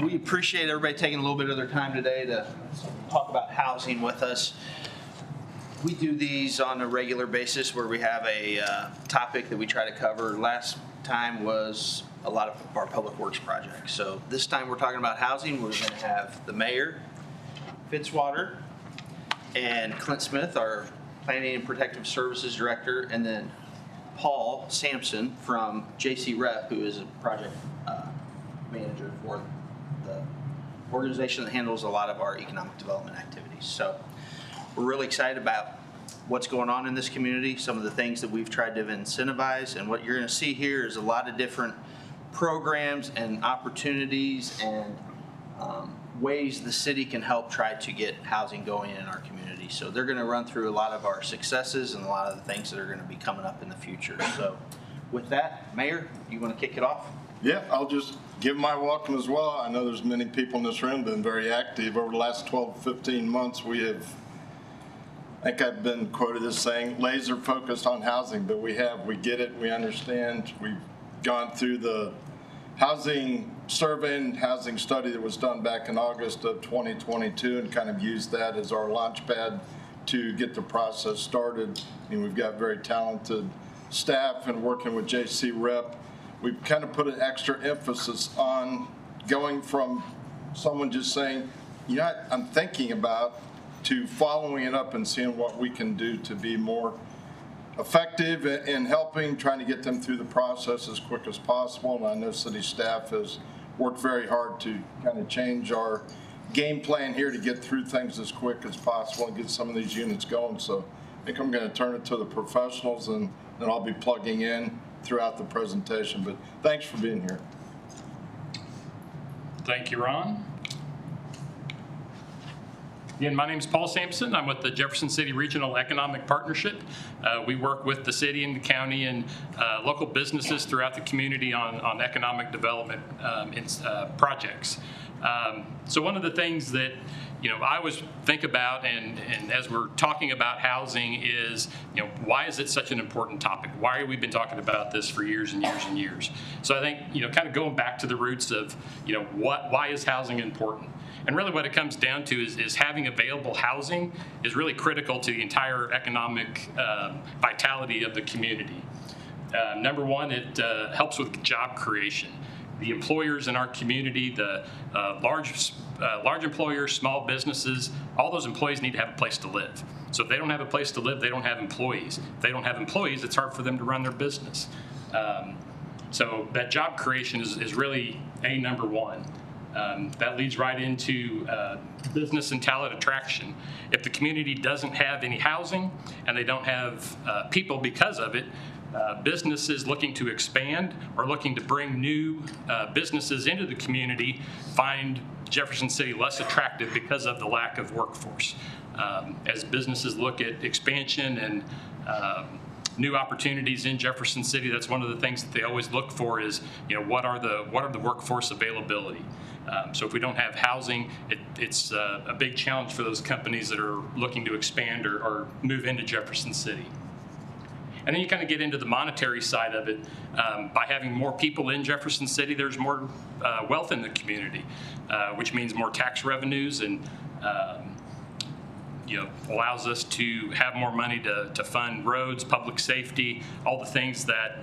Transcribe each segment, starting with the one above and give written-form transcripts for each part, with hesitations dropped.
We appreciate everybody taking a little bit of their time today to talk about housing with us. We do these on a regular basis where we have a topic that we try to cover. Last time was a lot of our public works projects. So this time we're talking about housing. We're going to have the mayor, Fitzwater, and Clint Smith, our Planning and Protective Services Director, and then Paul Samson from JCREP, who is a project manager for the organization that handles a lot of our economic development activities. So we're really excited about what's going on in this community, some of the things that we've tried to incentivize, and what you're going to see here is a lot of different programs and opportunities and ways the city can help try to get housing going in our community. So they're going to run through a lot of our successes and a lot of the things that are going to be coming up in the future. So with that, Mayor, you want to kick it off? Yeah, I'll just give my welcome as well. I know there's many people in this room been very active. Over the last 12, 15 months, we have, I think I've been quoted as saying, laser focused on housing, but we get it, we understand. We've gone through the housing survey and housing study that was done back in August of 2022 and kind of used that as our launch pad to get the process started. And we've got very talented staff and working with JCREP. We've kind of put an extra emphasis on going from someone just saying, you know, I'm thinking about, to following it up and seeing what we can do to be more effective in helping, trying to get them through the process as quick as possible. And I know city staff has worked very hard to kind of change our game plan here to get through things as quick as possible and get some of these units going. So I think I'm going to turn it to the professionals, and then I'll be plugging in throughout the presentation. But thanks for being here. Thank you, Ron. Again, my name is Paul Samson. I'm with the Jefferson City Regional Economic Partnership. We work with the city and the county and local businesses throughout the community on economic development projects. So one of the things that I always think about, and as we're talking about housing, is why is it such an important topic? Why have we been talking about this for years and years and years? So I think kind of going back to the roots of why is housing important? And really what it comes down to is having available housing is really critical to the entire economic vitality of the community. Number one, it helps with job creation. The employers in our community, the large employers, small businesses, all those employees need to have a place to live. So if they don't have a place to live, they don't have employees. If they don't have employees, it's hard for them to run their business. So that job creation is really number one. That leads right into business and talent attraction. If the community doesn't have any housing and they don't have people because of it, businesses looking to expand or looking to bring new businesses into the community find Jefferson City less attractive because of the lack of workforce. As businesses look at expansion and new opportunities in Jefferson City, that's one of the things that they always look for is, what are the workforce availability? So if we don't have housing, it's a big challenge for those companies that are looking to expand or move into Jefferson City. And then you kind of get into the monetary side of it. By having more people in Jefferson City, there's more wealth in the community, which means more tax revenues and allows us to have more money to fund roads, public safety, all the things that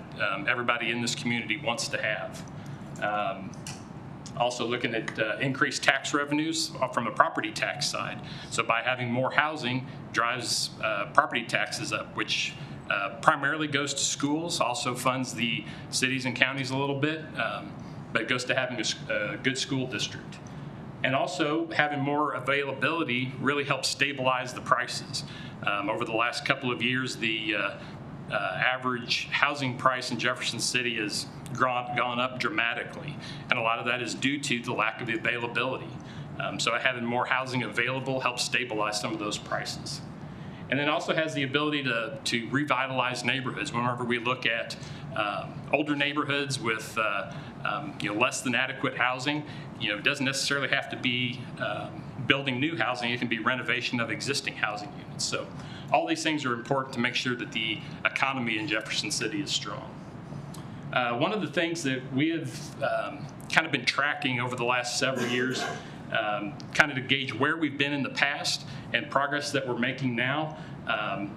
everybody in this community wants to have. Also looking at increased tax revenues from a property tax side. So by having more housing drives property taxes up, which primarily goes to schools, also funds the cities and counties a little bit, but it goes to having a good school district. And also having more availability really helps stabilize the prices. Over the last couple of years, the average housing price in Jefferson City has gone up dramatically, and a lot of that is due to the lack of availability. So having more housing available helps stabilize some of those prices. And then also has the ability to revitalize neighborhoods. Whenever we look at older neighborhoods with less than adequate housing, it doesn't necessarily have to be building new housing. It can be renovation of existing housing units. So all these things are important to make sure that the economy in Jefferson City is strong. One of the things that we have kind of been tracking over the last several years, kind of to gauge where we've been in the past and progress that we're making now,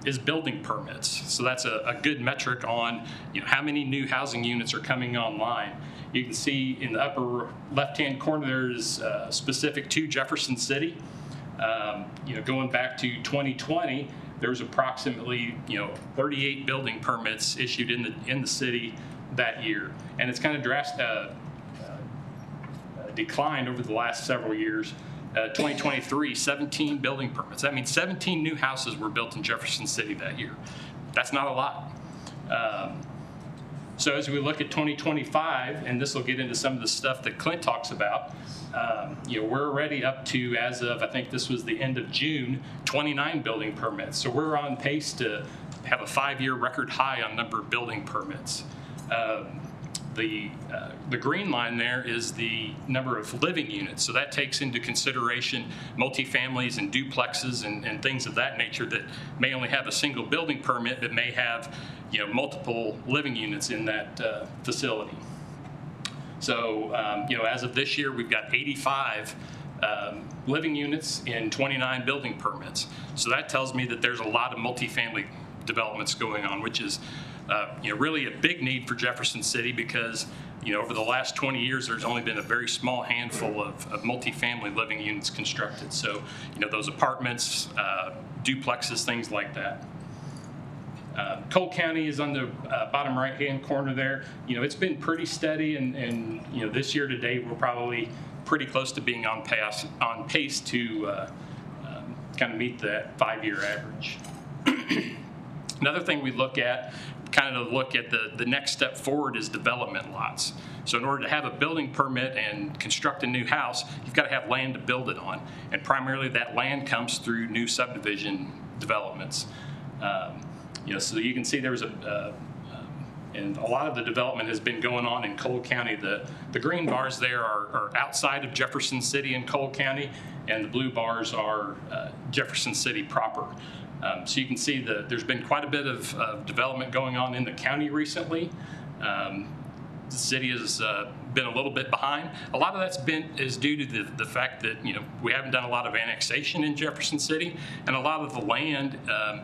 is building permits. So that's a good metric on how many new housing units are coming online. You can see in the upper left-hand corner there's specific to Jefferson City. Going back to 2020, there was approximately 38 building permits issued in the city that year, and it's kind of declined over the last several years. 2023, 17 building permits. That means 17 new houses were built in Jefferson City that year. That's not a lot. So as we look at 2025, and this will get into some of the stuff that Clint talks about, we're already up to, as of, I think this was the end of June, 29 building permits. So we're on pace to have a 5-year record high on number of building permits. The green line there is the number of living units. So that takes into consideration multifamilies and duplexes and things of that nature that may only have a single building permit but may have multiple living units in that facility. So as of this year, we've got 85 living units and 29 building permits. So that tells me that there's a lot of multifamily developments going on, which is really a big need for Jefferson City, because over the last 20 years there's only been a very small handful of multifamily living units constructed. So those apartments, duplexes, things like that. Cole County is on the bottom right-hand corner there. It's been pretty steady, and this year to date we're probably pretty close to being on pace to kind of meet that 5-year average. Another thing we look at, the next step forward, is development lots. So in order to have a building permit and construct a new house, you've got to have land to build it on, and primarily that land comes through new subdivision developments. So you can see there was and a lot of the development has been going on in Cole County. The green bars there are outside of Jefferson City in Cole County, and the blue bars are Jefferson City proper. So you can see that there's been quite a bit of development going on in the county recently. The city has been a little bit behind. A lot of that's is due to the fact that we haven't done a lot of annexation in Jefferson City, and a lot of the land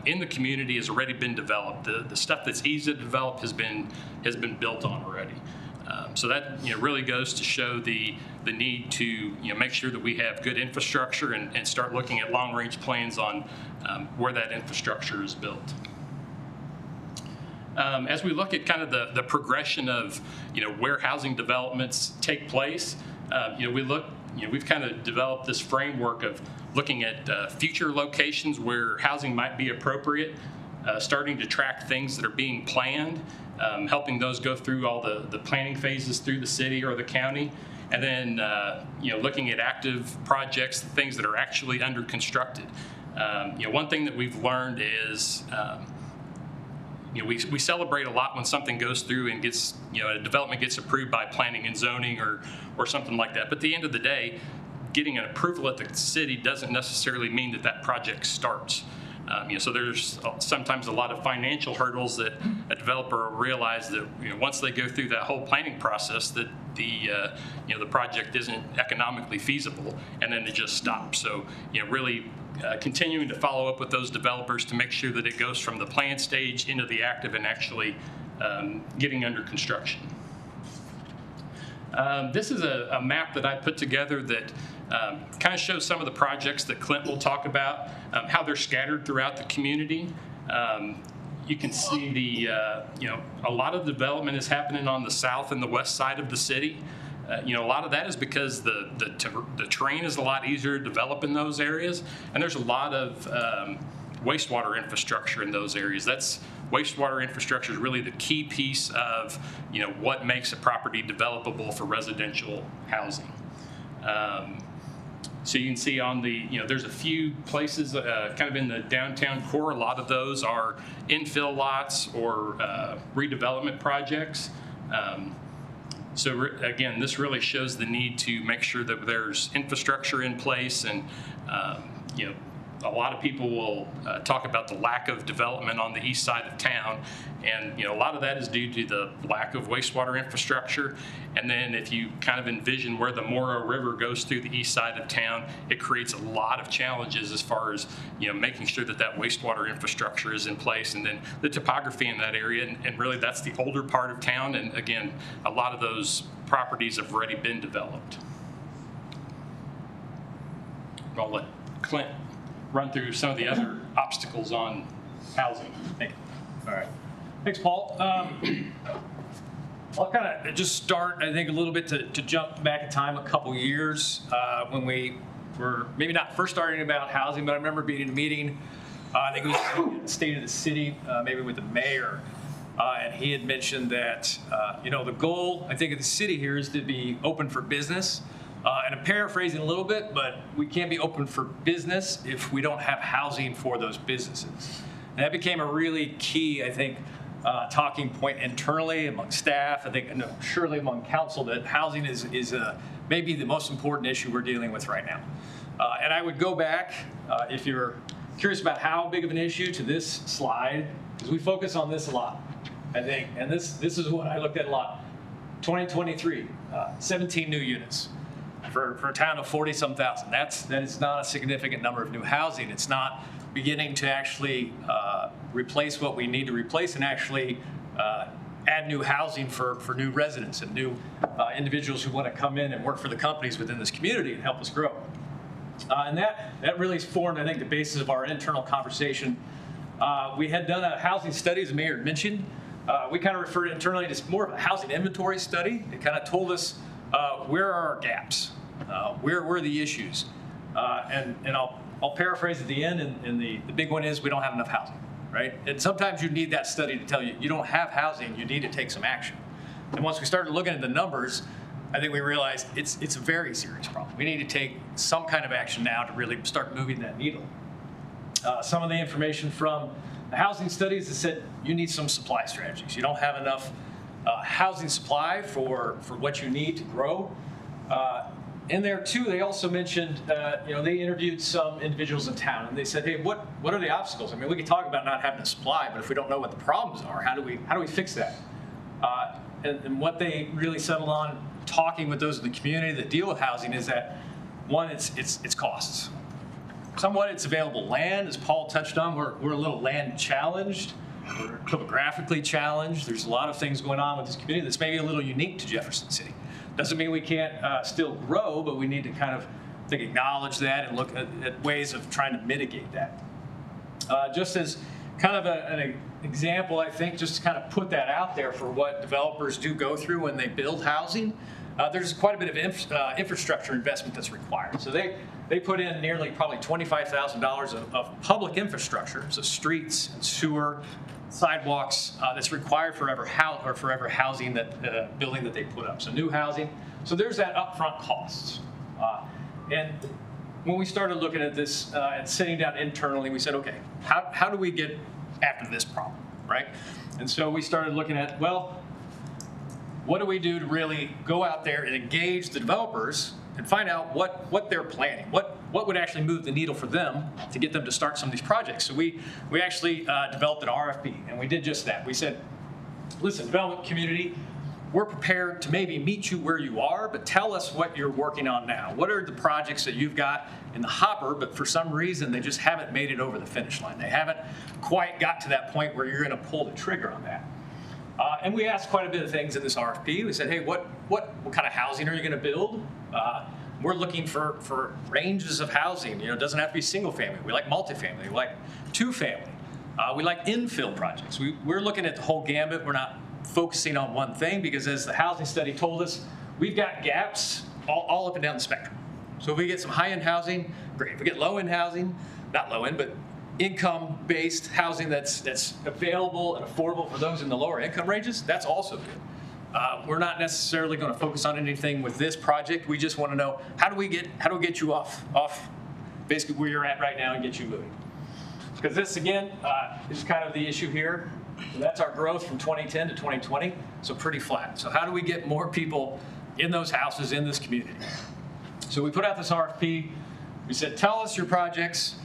in the community has already been developed. The stuff that's easy to develop has been built on already. So that really goes to show the need to make sure that we have good infrastructure and start looking at long-range plans on where that infrastructure is built. As we look at kind of the progression of where housing developments take place, we've kind of developed this framework of looking at future locations where housing might be appropriate, starting to track things that are being planned, helping those go through all the planning phases through the city or the county, and then looking at active projects, things that are actually under constructed. One thing that we've learned is we celebrate a lot when something goes through and gets, a development gets approved by planning and zoning or something like that. But at the end of the day, getting an approval at the city doesn't necessarily mean that project starts. So there's sometimes a lot of financial hurdles that a developer will realize that once they go through that whole planning process, that the project isn't economically feasible, and then it just stops. So really continuing to follow up with those developers to make sure that it goes from the plan stage into the active and actually getting under construction. This is a map that I put together that kind of shows some of the projects that Clint will talk about, how they're scattered throughout the community. You can see a lot of development is happening on the south and the west side of the city. A lot of that is because the terrain is a lot easier to develop in those areas, and there's a lot of wastewater infrastructure in those areas. Wastewater infrastructure is really the key piece of what makes a property developable for residential housing. So you can see on there's a few places kind of in the downtown core. A lot of those are infill lots or redevelopment projects. So again, this really shows the need to make sure that there's infrastructure in place, and A lot of people will talk about the lack of development on the east side of town, and a lot of that is due to the lack of wastewater infrastructure. And then if you kind of envision where the Morrow River goes through the east side of town, it creates a lot of challenges as far as making sure that that wastewater infrastructure is in place, and then the topography in that area. And really, that's the older part of town. And again, a lot of those properties have already been developed. I'll let Clint run through some of the other obstacles on housing. Thank you. All right. Thanks, Paul. I'll kind of just start, I think, a little bit to jump back in time a couple years when we were maybe not first starting about housing, but I remember being in a meeting, I think it was the state of the city, maybe with the mayor, and he had mentioned that, the goal, I think, of the city here is to be open for business. And I'm paraphrasing a little bit, but we can't be open for business if we don't have housing for those businesses. And that became a really key, I think, talking point internally among staff. I think, surely among council, that housing is maybe the most important issue we're dealing with right now. And I would go back, if you're curious about how big of an issue, to this slide, because we focus on this a lot, I think. And this is what I looked at a lot. 2023, 17 new units. For a town of 40-some thousand, that is not a significant number of new housing. It's not beginning to actually replace what we need to replace and actually add new housing for new residents and new individuals who want to come in and work for the companies within this community and help us grow. And that really formed, I think, the basis of our internal conversation. We had done a housing study, as the mayor mentioned. We kind of referred internally to more of a housing inventory study. It kind of told us where are our gaps, where are the issues, and I'll paraphrase at the end, and the big one is we don't have enough housing, right? And sometimes you need that study to tell you you don't have housing, you need to take some action. And once we started looking at the numbers, I think we realized it's a very serious problem. We need to take some kind of action now to really start moving that needle. Some of the information from the housing studies that said you need some supply strategies. You don't have enough housing supply for what you need to grow. In there too, they also mentioned, they interviewed some individuals in town, and they said, hey, what are the obstacles? I mean, we could talk about not having a supply, but if we don't know what the problems are, how do we fix that? And what they really settled on, talking with those in the community that deal with housing, is that one, it's costs. Somewhat, it's available land, as Paul touched on. We're a little land challenged. We're topographically challenged. There's a lot of things going on with this community that's maybe a little unique to Jefferson City. Doesn't mean we can't still grow, but we need to kind of acknowledge that and look at ways of trying to mitigate that. Just as kind of an example, I think, just to kind of put that out there for what developers do go through when they build housing, there's quite a bit of infrastructure investment that's required. So they put in nearly probably $25,000 of public infrastructure, so streets and sewer, sidewalks, that's required for every housing building that they put up. So new housing. So there's that upfront costs. And when we started looking at this and sitting down internally, we said, okay, how do we get after this problem, right? And so we started looking at, well, what do we do to really go out there and engage the developers and find out what they're planning, what would actually move the needle for them to get them to start some of these projects. So we actually developed an RFP, and we did just that. We said, listen, development community, we're prepared to maybe meet you where you are, but tell us what you're working on now. What are the projects that you've got in the hopper, but for some reason they just haven't made it over the finish line. They haven't quite got to that point where you're going to pull the trigger on that. And we asked quite a bit of things in this RFP. We said, hey, what kind of housing are you going to build? We're looking for ranges of housing. It doesn't have to be single family. We like multifamily. We like two family. We like infill projects. We're looking at the whole gambit. We're not focusing on one thing, because as the housing study told us, we've got gaps all up and down the spectrum. So if we get some high-end housing, great. If we get low-end housing, not low-end, but income-based housing that's available and affordable for those in the lower income ranges, that's also good. We're not necessarily going to focus on anything with this project. We just want to know, how do we get you off basically where you're at right now and get you moving? Because this, again, is kind of the issue here. So that's our growth from 2010 to 2020, so pretty flat. So how do we get more people in those houses in this community? So we put out this RFP. We said, tell us your projects,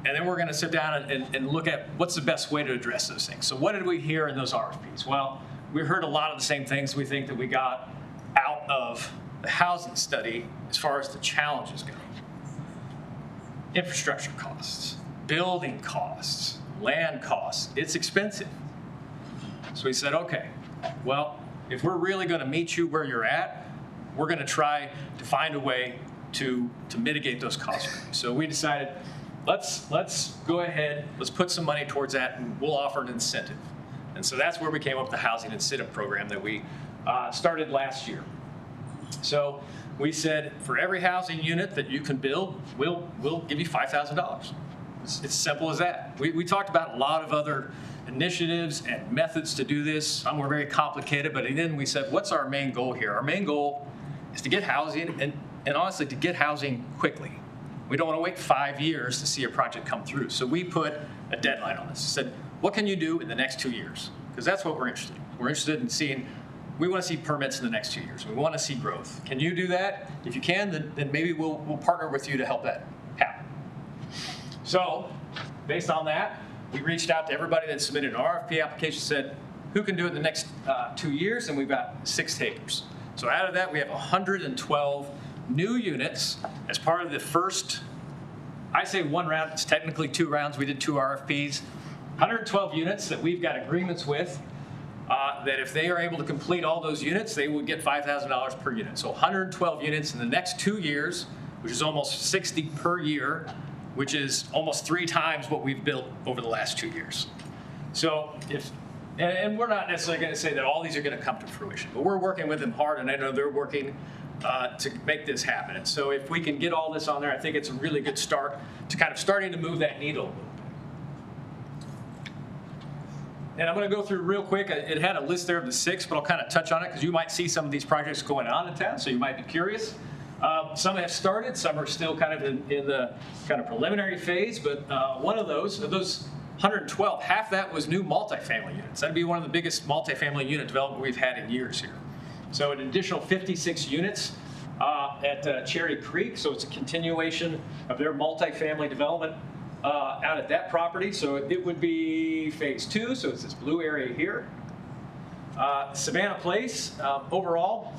And then we're going to sit down and look at what's the best way to address those things. So what did we hear in those RFPs? Well, we heard a lot of the same things we think that we got out of the housing study as far as the challenges go. Infrastructure costs, building costs, land costs. It's expensive. So we said, okay, well, if we're really going to meet you where you're at, we're going to try to find a way to mitigate those costs for you. So we decided, let's go ahead, let's put some money towards that, and we'll offer an incentive. And so that's where we came up with the housing incentive program that we started last year. So we said, for every housing unit that you can build, we'll give you $5,000. It's simple as that. We talked about a lot of other initiatives and methods to do this. Some were very complicated, but then we said, what's our main goal here? Our main goal is to get housing, and honestly, to get housing quickly. We don't want to wait 5 years to see a project come through. So we put a deadline on this. We said, what can you do in the next 2 years? Because that's what we're interested in. We're interested in seeing, we want to see permits in the next 2 years. We want to see growth. Can you do that? If you can, then maybe we'll partner with you to help that happen. So based on that, we reached out to everybody that submitted an RFP application, said, who can do it in the next 2 years? And we've got 6 takers. So out of that, we have 112 new units as part of the first, I say 1 round, it's technically 2 rounds. We did 2 RFPs. 112 units that we've got agreements with that if they are able to complete all those units, they would get $5,000 per unit. So 112 units in the next 2 years, which is almost 60 per year, which is almost 3 times what we've built over the last 2 years. So and we're not necessarily going to say that all these are going to come to fruition, but we're working with them hard, and I know they're working to make this happen. And so if we can get all this on there, I think it's a really good start to kind of starting to move that needle a little bit. And I'm going to go through real quick. It had a list there of the 6, but I'll kind of touch on it because you might see some of these projects going on in town, so you might be curious. Some have started, some are still kind of in the kind of preliminary phase, but one of those 112, half that was new multifamily units. That'd be one of the biggest multifamily unit development we've had in years here. So an additional 56 units at Cherry Creek, so it's a continuation of their multifamily development out at that property. So it would be phase 2, so it's this blue area here. Savannah Place, overall,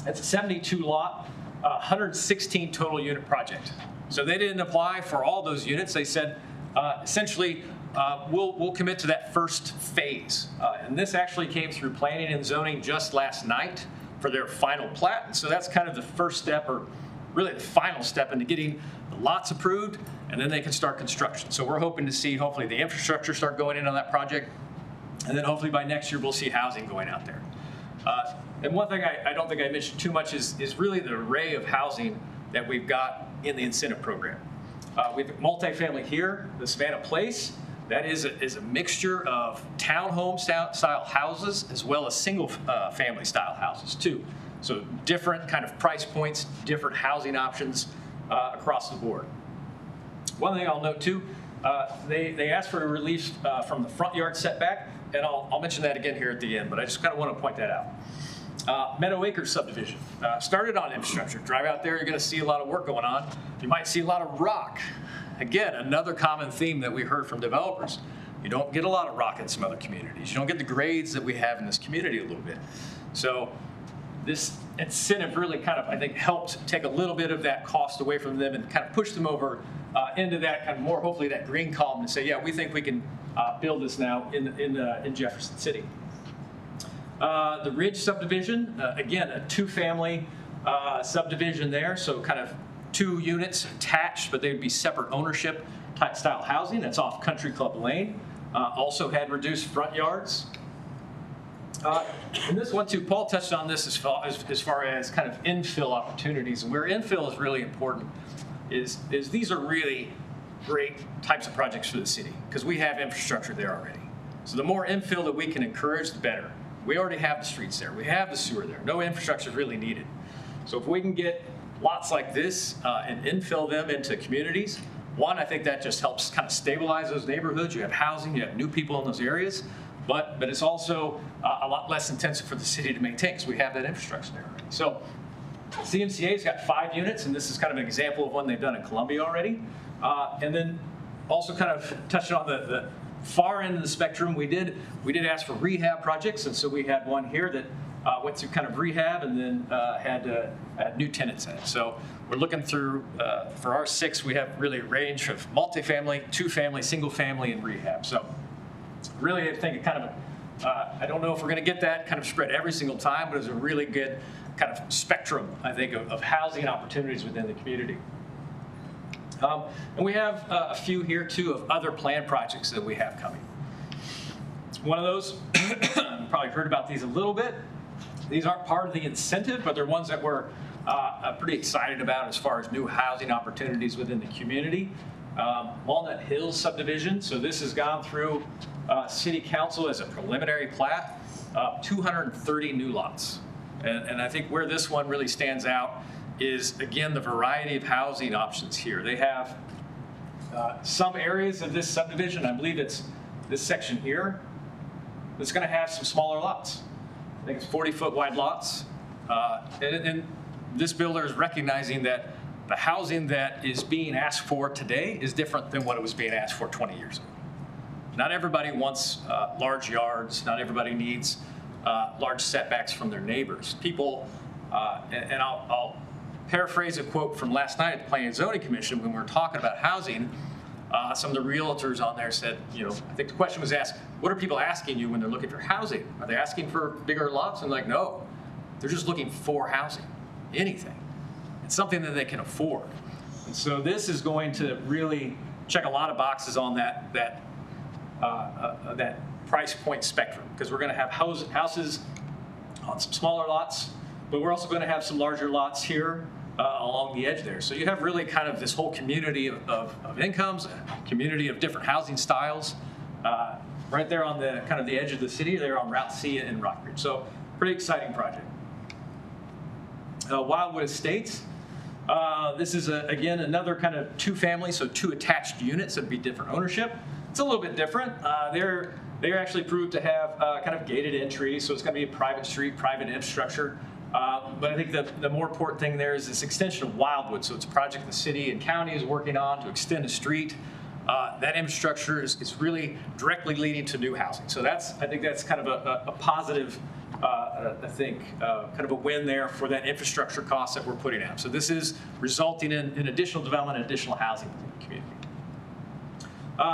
it's a 72 lot, 116 total unit project. So they didn't apply for all those units. They said, essentially, we'll commit to that first phase. And this actually came through planning and zoning just last night for their final plat. And so that's kind of the first step, or really the final step into getting the lots approved, and then they can start construction. So we're hoping to see, hopefully, the infrastructure start going in on that project. And then hopefully by next year, we'll see housing going out there. And one thing I don't think I mentioned too much is really the array of housing that we've got in the incentive program. We've multifamily here, the Savannah Place. That is a mixture of townhome style houses as well as single family style houses too. So different kind of price points, different housing options across the board. One thing I'll note too, they asked for a relief from the front yard setback, and I'll mention that again here at the end, but I just kind of want to point that out. Meadow Acres subdivision started on infrastructure. Drive out there, you're going to see a lot of work going on. You might see a lot of rock. Again, another common theme that we heard from developers. You don't get a lot of rock in some other communities. You don't get the grades that we have in this community a little bit. So this incentive really kind of, I think, helped take a little bit of that cost away from them and kind of push them over into that kind of more, hopefully, that green column and say, yeah, we think we can build this now in Jefferson City. The Ridge subdivision, again, a 2-family subdivision there, so kind of 2 units attached, but they would be separate ownership type style housing. That's off Country Club Lane. Also had reduced front yards. And this one too, Paul touched on this as far as kind of infill opportunities. And where infill is really important is these are really great types of projects for the city because we have infrastructure there already. So the more infill that we can encourage, the better. We already have the streets there. We have the sewer there. No infrastructure is really needed. So if we can get lots like this and infill them into communities, one, I think that just helps kind of stabilize those neighborhoods. You have housing, you have new people in those areas, but it's also a lot less intensive for the city to maintain because we have that infrastructure there already. So CMCA's got 5 units, and this is kind of an example of one they've done in Columbia already. And then Also kind of touching on the far end of the spectrum, we did ask for rehab projects, and so we had one here that went through kind of rehab and then had new tenants in it. So we're looking through, for our 6, we have really a range of multifamily, 2-family, single-family, and rehab. So really, I think it kind of, I don't know if we're going to get that kind of spread every single time, but it's a really good kind of spectrum, I think, of housing opportunities within the community. And we have a few here, too, of other planned projects that we have coming. One of those, you've probably heard about these a little bit. These aren't part of the incentive, but they're ones that we're pretty excited about as far as new housing opportunities within the community. Walnut Hills subdivision. So this has gone through City Council as a preliminary plat, 230 new lots. And I think where this one really stands out is, again, the variety of housing options here. They have some areas of this subdivision, I believe it's this section here, that's going to have some smaller lots. I think it's 40-foot wide lots. And this builder is recognizing that the housing that is being asked for today is different than what it was being asked for 20 years ago. Not everybody wants large yards. Not everybody needs large setbacks from their neighbors. People, and I'll paraphrase a quote from last night at the Planning and Zoning Commission when we were talking about housing. Some of the realtors on there said, I think the question was asked, what are people asking you when they're looking for housing? Are they asking for bigger lots? And like, no, they're just looking for housing, anything. It's something that they can afford. And so this is going to really check a lot of boxes on that price point spectrum, because we're going to have houses on some smaller lots, but we're also going to have some larger lots here along the edge there. So you have really kind of this whole community of incomes, a community of different housing styles, right there on the kind of the edge of the city, there on Route C in Rockbridge. So pretty exciting project. Wildwood Estates. This is, again, another kind of 2-family, so 2 attached units. It'd be different ownership. It's a little bit different. They're actually proved to have kind of gated entry, so it's going to be a private street, private infrastructure. But I think the more important thing there is this extension of Wildwood. So it's a project the city and county is working on to extend a street. That infrastructure is really directly leading to new housing. So I think that's kind of a positive, I think, kind of a win there for that infrastructure cost that we're putting out. So this is resulting in additional development and additional housing within the community.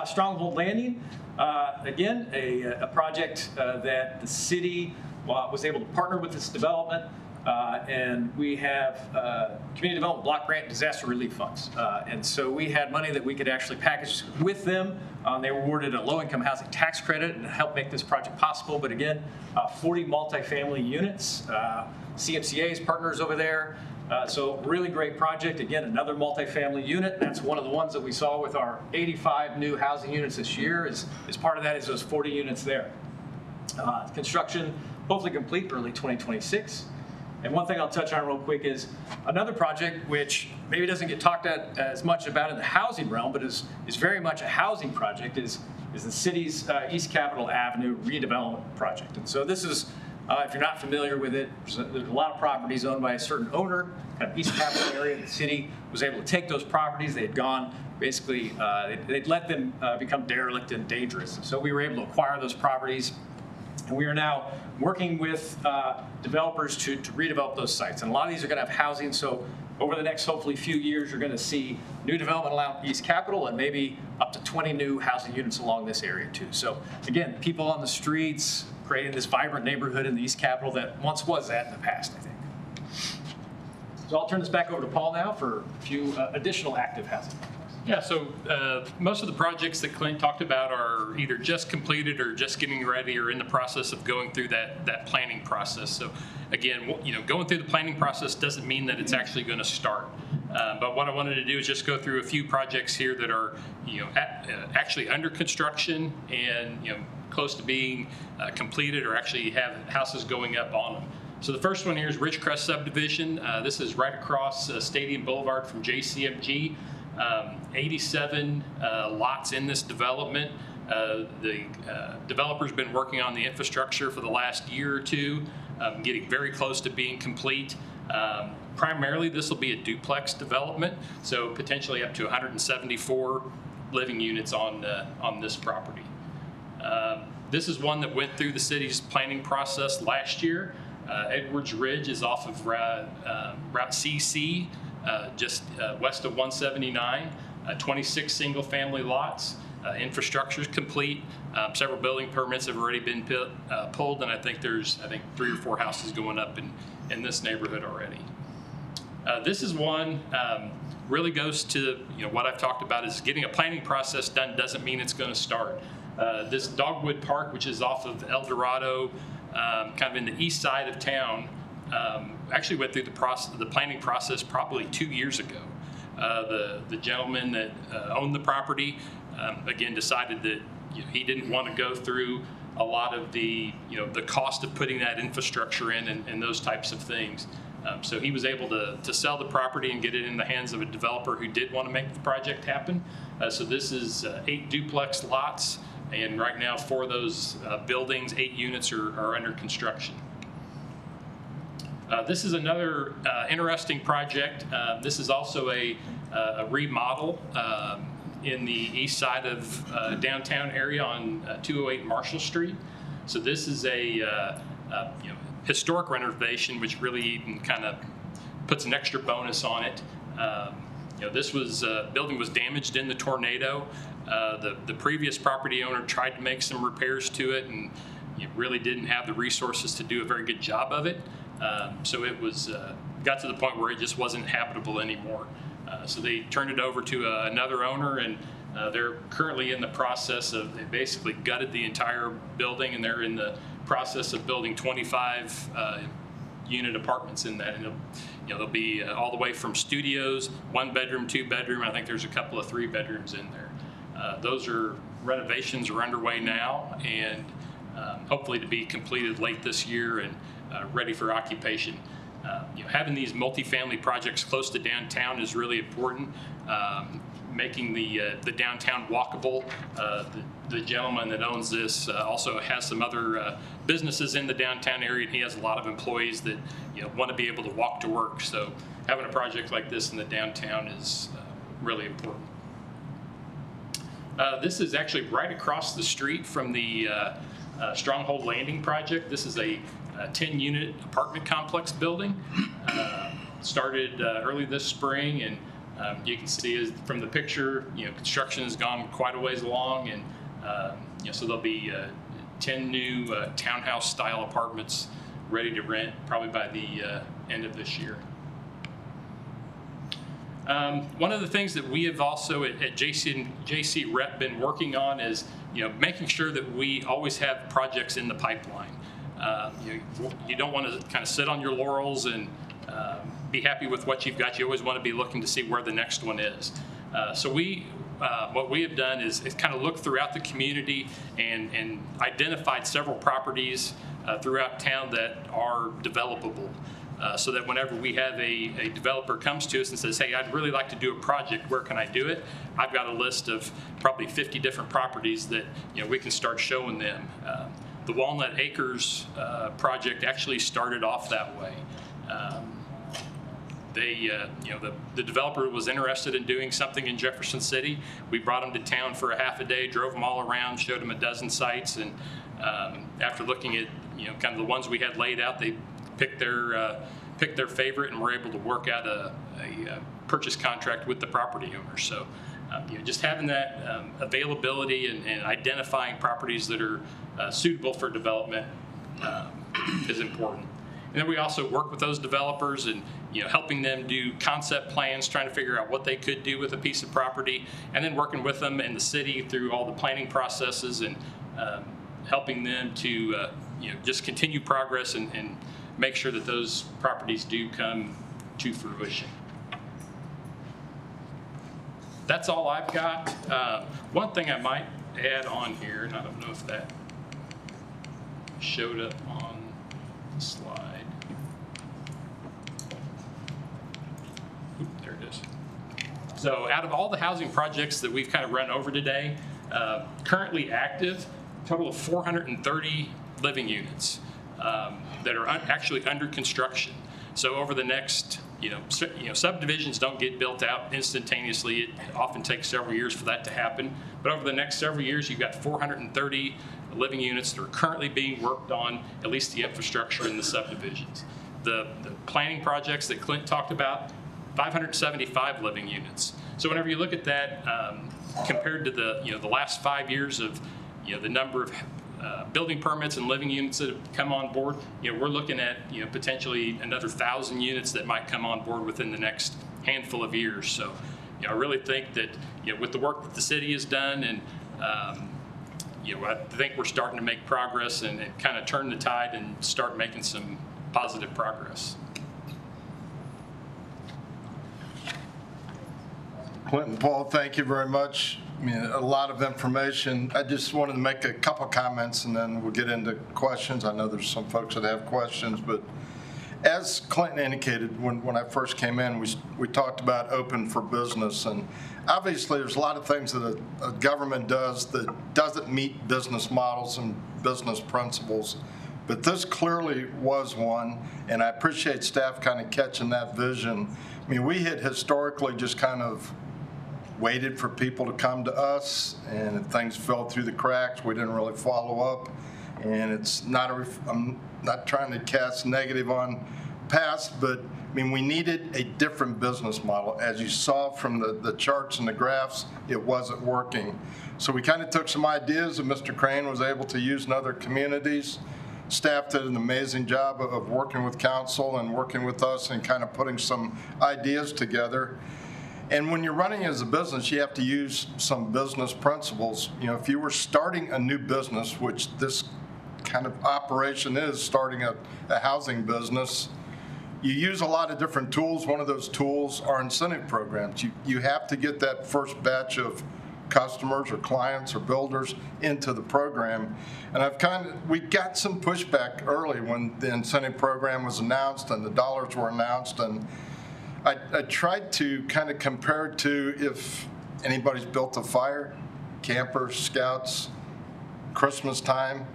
Stronghold Landing, again, a project that the city was able to partner with this development, and we have Community Development Block Grant Disaster Relief Funds. And so we had money that we could actually package with them. They were awarded a low-income housing tax credit and helped make this project possible. But again, 40 multifamily units, CMCA's partners over there. So really great project. Again, another multifamily unit. That's one of the ones that we saw with our 85 new housing units this year. Is part of that is those 40 units there. Construction hopefully complete early 2026. And one thing I'll touch on real quick is another project which maybe doesn't get talked at as much about in the housing realm, but is very much a housing project, is the city's East Capitol Avenue redevelopment project. And so this is, if you're not familiar with it, there's a lot of properties owned by a certain owner, kind of East Capitol area. The city was able to take those properties. They had gone, basically, they'd let them become derelict and dangerous. So we were able to acquire those properties. And we are now working with developers to redevelop those sites. And a lot of these are going to have housing. So over the next, hopefully, few years, you're going to see new development along East Capitol and maybe up to 20 new housing units along this area, too. So again, people on the streets creating this vibrant neighborhood in the East Capitol that once was that in the past, I think. So I'll turn this back over to Paul now for a few additional active housing. Yeah, so most of the projects that Clint talked about are either just completed or just getting ready or in the process of going through that planning process. So again, going through the planning process doesn't mean that it's actually going to start. But what I wanted to do is just go through a few projects here that are, actually under construction and, close to being completed or actually have houses going up on them. So the first one here is Ridgecrest subdivision. This is right across Stadium Boulevard from JCMG. 87 lots in this development. The developer's been working on the infrastructure for the last year or two, getting very close to being complete. Primarily, this will be a duplex development, so potentially up to 174 living units on this property. This is one that went through the city's planning process last year. Edwards Ridge is off of Route CC, just west of 179, 26 single-family lots. Infrastructure is complete. Several building permits have already been pulled, and I think there's 3 or 4 houses going up in this neighborhood already. This is one really goes to what I've talked about is getting a planning process done doesn't mean it's going to start. This Dogwood Park, which is off of El Dorado, kind of in the east side of town, actually went through the planning process probably 2 years ago. The gentleman that owned the property, again, decided that he didn't want to go through a lot of the cost of putting that infrastructure in and those types of things. So he was able to sell the property and get it in the hands of a developer who did want to make the project happen. So this is 8 duplex lots, and right now for those buildings, 8 units are under construction. This is another interesting project. This is also a remodel in the east side of downtown area on 208 Marshall Street. So this is a historic renovation, which really even kind of puts an extra bonus on it. This building was damaged in the tornado. The previous property owner tried to make some repairs to it, and really didn't have the resources to do a very good job of it. So it got to the point where it just wasn't habitable anymore. So they turned it over to another owner, and they're currently in the process of, they basically gutted the entire building, and they're in the process of building 25 unit apartments in that. And they'll be all the way from studios, 1 bedroom, 2 bedroom. I think there's a couple of 3 bedrooms in there. Those renovations are underway now, and hopefully to be completed late this year and ready for occupation. Having these multifamily projects close to downtown is really important. Making the downtown walkable. The gentleman that owns this also has some other businesses in the downtown area, and he has a lot of employees that want to be able to walk to work. So having a project like this in the downtown is really important. This is actually right across the street from the Stronghold Landing project. This is a 10-unit apartment complex building. Started early this spring, and you can see from the picture, construction has gone quite a ways along, and so there'll be 10 new townhouse-style apartments ready to rent probably by the end of this year. One of the things that we have also at JCREP been working on is making sure that we always have projects in the pipeline. You don't want to kind of sit on your laurels and be happy with what you've got. You always want to be looking to see where the next one is. So what we have done is kind of looked throughout the community and identified several properties throughout town that are developable. So that whenever we have a developer comes to us and says, hey, I'd really like to do a project, where can I do it? I've got a list of probably 50 different properties that we can start showing them. The Walnut Acres project actually started off that way. The developer was interested in doing something in Jefferson City. We brought them to town for a half a day, drove them all around, showed them a dozen sites, and after looking at kind of the ones we had laid out, they picked their favorite and were able to work out a purchase contract with the property owner. So just having that availability and identifying properties that are suitable for development is important. And then we also work with those developers and helping them do concept plans, trying to figure out what they could do with a piece of property, and then working with them in the city through all the planning processes and helping them to just continue progress and make sure that those properties do come to fruition. That's all I've got. One thing I might add on here, and I don't know if that showed up on the slide. Oop, there it is. So out of all the housing projects that we've kind of run over today, currently active, a total of 430 living units that are actually under construction. So over the next subdivisions don't get built out instantaneously. It often takes several years for that to happen. But over the next several years, you've got 430 living units that are currently being worked on, at least the infrastructure in the subdivisions. The planning projects that Clint talked about, 575 living units. So whenever you look at that, compared to the last 5 years of the number of building permits and living units that have come on board, we're looking at potentially another 1,000 units that might come on board within the next handful of years. So I really think that with the work that the city has done, and I think we're starting to make progress and kind of turn the tide and start making some positive progress. Clint and Paul, thank you very much. I mean, a lot of information. I just wanted to make a couple comments and then we'll get into questions. I know there's some folks that have questions, but as Clinton indicated, when I first came in, we talked about open for business, and obviously there's a lot of things that a government does that doesn't meet business models and business principles, but this clearly was one, and I appreciate staff kind of catching that vision. I mean, we had historically just kind of waited for people to come to us, and if things fell through the cracks, we didn't really follow up. And it's not I'm not trying to cast negative on past, but I mean, we needed a different business model. As you saw from the charts and the graphs, it wasn't working. So we kind of took some ideas that Mr. Crane was able to use in other communities. Staff did an amazing job of working with council and working with us and kind of putting some ideas together. And when you're running as a business, you have to use some business principles. If you were starting a new business, which this kind of operation is, starting a housing business, you use a lot of different tools. One of those tools are incentive programs. You have to get that first batch of customers or clients or builders into the program. And we got some pushback early when the incentive program was announced and the dollars were announced, and I tried to kind of compare it to if anybody's built a fire, campers, scouts, Christmas time.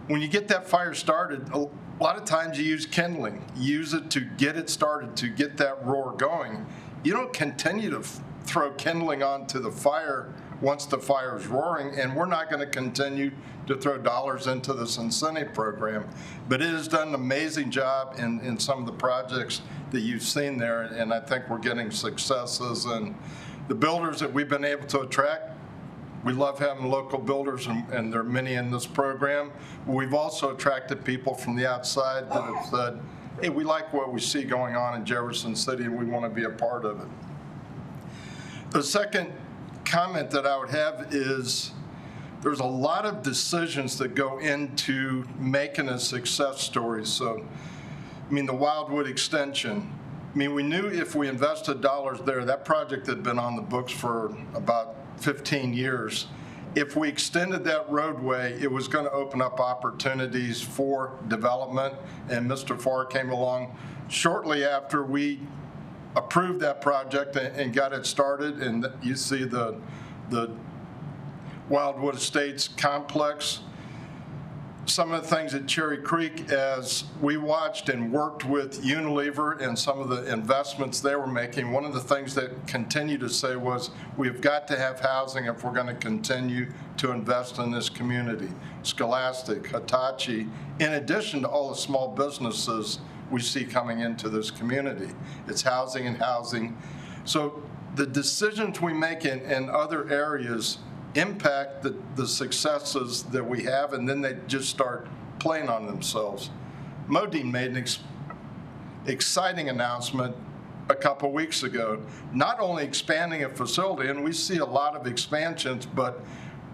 When you get that fire started, a lot of times you use kindling. You use it to get it started, to get that roar going. You don't continue to throw kindling onto the fire once the fire is roaring, and we're not going to continue to throw dollars into this incentive program. But it has done an amazing job in some of the projects that you've seen there, and I think we're getting successes. And the builders that we've been able to attract, we love having local builders, and there are many in this program. We've also attracted people from the outside that have said, hey, we like what we see going on in Jefferson City and we want to be a part of it. The second comment that I would have is there's a lot of decisions that go into making a success story. So, I mean, the Wildwood extension, I mean, we knew if we invested dollars there, that project had been on the books for about 15 years. If we extended that roadway, it was going to open up opportunities for development, and Mr. Farr came along shortly after we approved that project and got it started, and you see the Wildwood Estates complex. Some of the things at Cherry Creek, as we watched and worked with Unilever and some of the investments they were making, one of the things that continued to say was, we've got to have housing if we're going to continue to invest in this community. Scholastic, Hitachi, in addition to all the small businesses we see coming into this community. It's housing and housing. So the decisions we make in other areas impact the successes that we have, and then they just start playing on themselves. Modine made an exciting announcement a couple weeks ago, not only expanding a facility, and we see a lot of expansions, but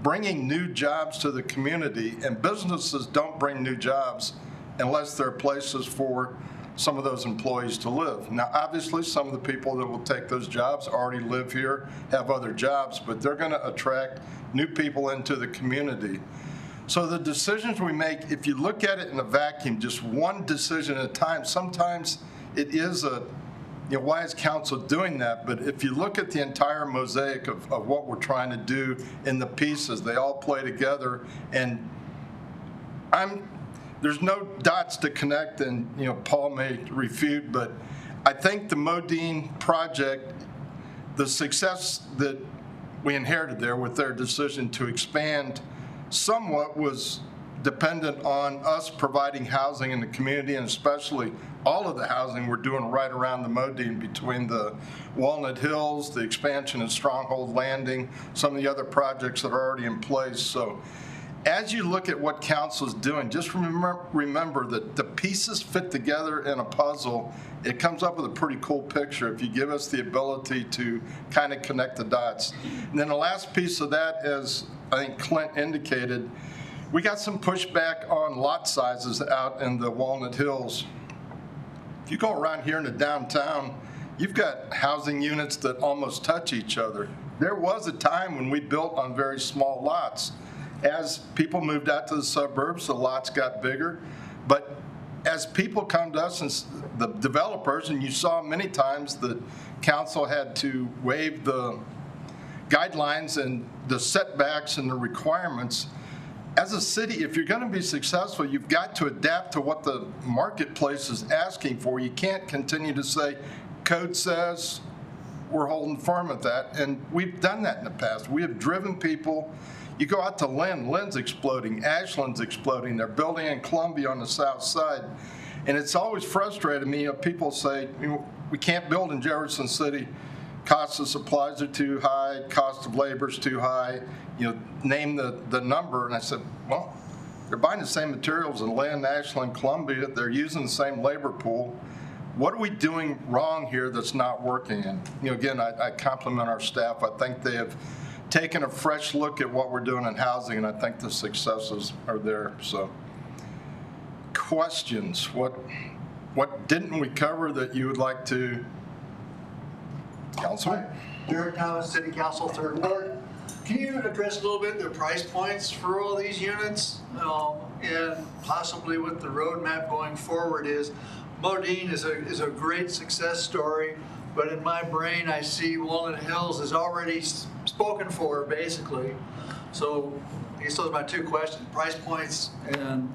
bringing new jobs to the community, and businesses don't bring new jobs unless there are places for some of those employees to live. Now, obviously, some of the people that will take those jobs already live here, have other jobs, but they're going to attract new people into the community. So the decisions we make, if you look at it in a vacuum, just one decision at a time, sometimes it is why is council doing that? But if you look at the entire mosaic of what we're trying to do in the pieces, they all play together, and there's no dots to connect, and Paul may refute, but I think the Modine project, the success that we inherited there with their decision to expand somewhat was dependent on us providing housing in the community, and especially all of the housing we're doing right around the Modine between the Walnut Hills, the expansion of Stronghold Landing, some of the other projects that are already in place. So as you look at what council is doing, just remember that the pieces fit together in a puzzle. It comes up with a pretty cool picture if you give us the ability to kind of connect the dots. And then the last piece of that, as I think Clint indicated, we got some pushback on lot sizes out in the Walnut Hills. If you go around here in the downtown, you've got housing units that almost touch each other. There was a time when we built on very small lots. As people moved out to the suburbs, the lots got bigger. But as people come to us, and the developers, and you saw many times the council had to waive the guidelines and the setbacks and the requirements. As a city, if you're going to be successful, you've got to adapt to what the marketplace is asking for. You can't continue to say, code says, we're holding firm at that. And we've done that in the past. We have driven people. You go out to Lynn's exploding, Ashland's exploding. They're building in Columbia on the south side. And it's always frustrated me. People say, we can't build in Jefferson City. Cost of supplies are too high, cost of labor is too high, name the number. And I said, well, they're buying the same materials in Lynn, Ashland, Columbia. They're using the same labor pool. What are we doing wrong here that's not working? And again, I compliment our staff. I think they have taken a fresh look at what we're doing in housing, and I think the successes are there. So, questions? What didn't we cover that you would like to? Councilman? Jared Thomas, City Council, 3rd Ward. Can you address a little bit the price points for all these units? And possibly what the roadmap going forward is. Modine is a great success story, but in my brain I see Walnut Hills is already spoken for, basically. So those are my two questions, price points and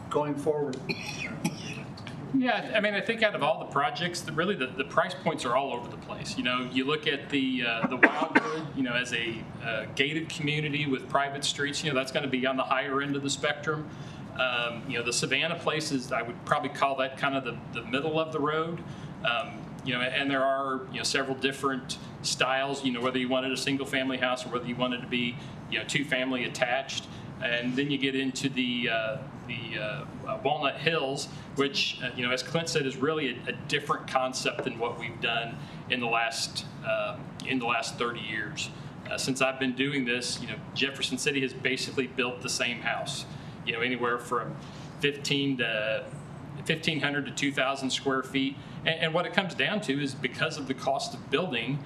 going forward. Yeah, I mean, I think out of all the projects, really the price points are all over the place. You look at the Wildwood, as a gated community with private streets, that's going to be on the higher end of the spectrum. The Savannah places, I would probably call that kind of the middle of the road. And there are, several different styles, whether you wanted a single family house or whether you wanted to be, 2-family attached. And then you get into the Walnut Hills, which, as Clint said, is really a different concept than what we've done in the last 30 years. Since I've been doing this, Jefferson City has basically built the same house, anywhere from 1,500 to 2,000 square feet. And what it comes down to is because of the cost of building,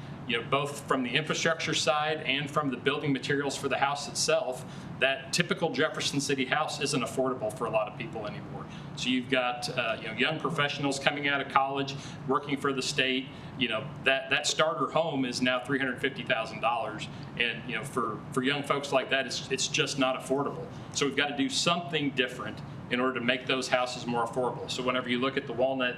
both from the infrastructure side and from the building materials for the house itself, that typical Jefferson City house isn't affordable for a lot of people anymore. So you've got young professionals coming out of college, working for the state. That starter home is now $350,000, and for young folks like that, it's just not affordable. So we've got to do something different in order to make those houses more affordable. So whenever you look at the Walnut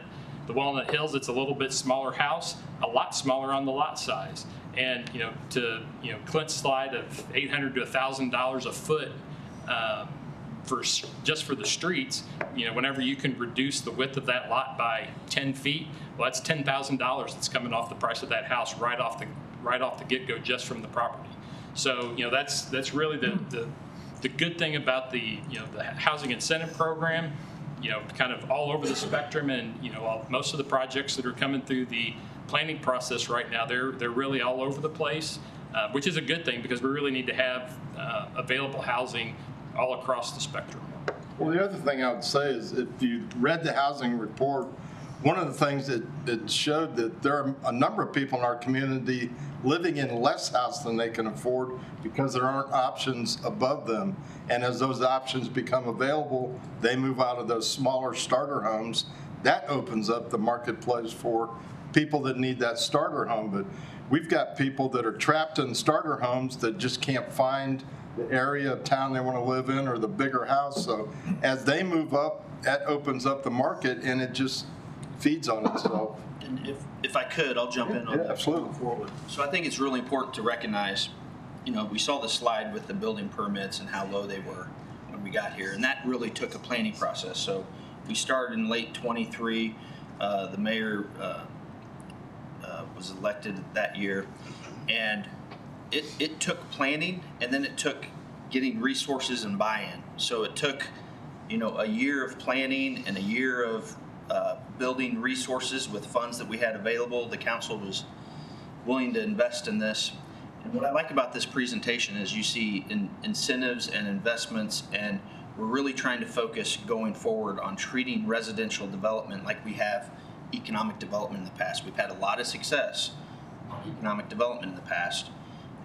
Hills, it's a little bit smaller house, a lot smaller on the lot size. And to Clint's slide of $800 to $1,000 a foot just for the streets, whenever you can reduce the width of that lot by 10 feet, well, that's $10,000 that's coming off the price of that house right off the get-go just from the property. So that's really the good thing about the housing incentive program. Kind of all over the spectrum, and most of the projects that are coming through the planning process right now, they're really all over the place, which is a good thing because we really need to have available housing all across the spectrum. Well, the other thing I would say is if you read the housing report, one of the things that it showed that there are a number of people in our community living in less house than they can afford because there aren't options above them. And as those options become available, they move out of those smaller starter homes. That opens up the marketplace for people that need that starter home. But we've got people that are trapped in starter homes that just can't find the area of town they want to live in or the bigger house. So as they move up, that opens up the market, and it just feeds on itself. And if I could, I'll jump in on Yeah, that. absolutely. Forward. So I think it's really important to recognize, we saw the slide with the building permits and how low they were when we got here, and that really took a planning process. So we started in late '23. The mayor was elected that year, and it took planning, and then it took getting resources and buy-in. So it took, a year of planning and a year of building resources with funds that we had available. The council was willing to invest in this. And what I like about this presentation is you see incentives and investments, and we're really trying to focus going forward on treating residential development like we have economic development in the past. We've had a lot of success on economic development in the past,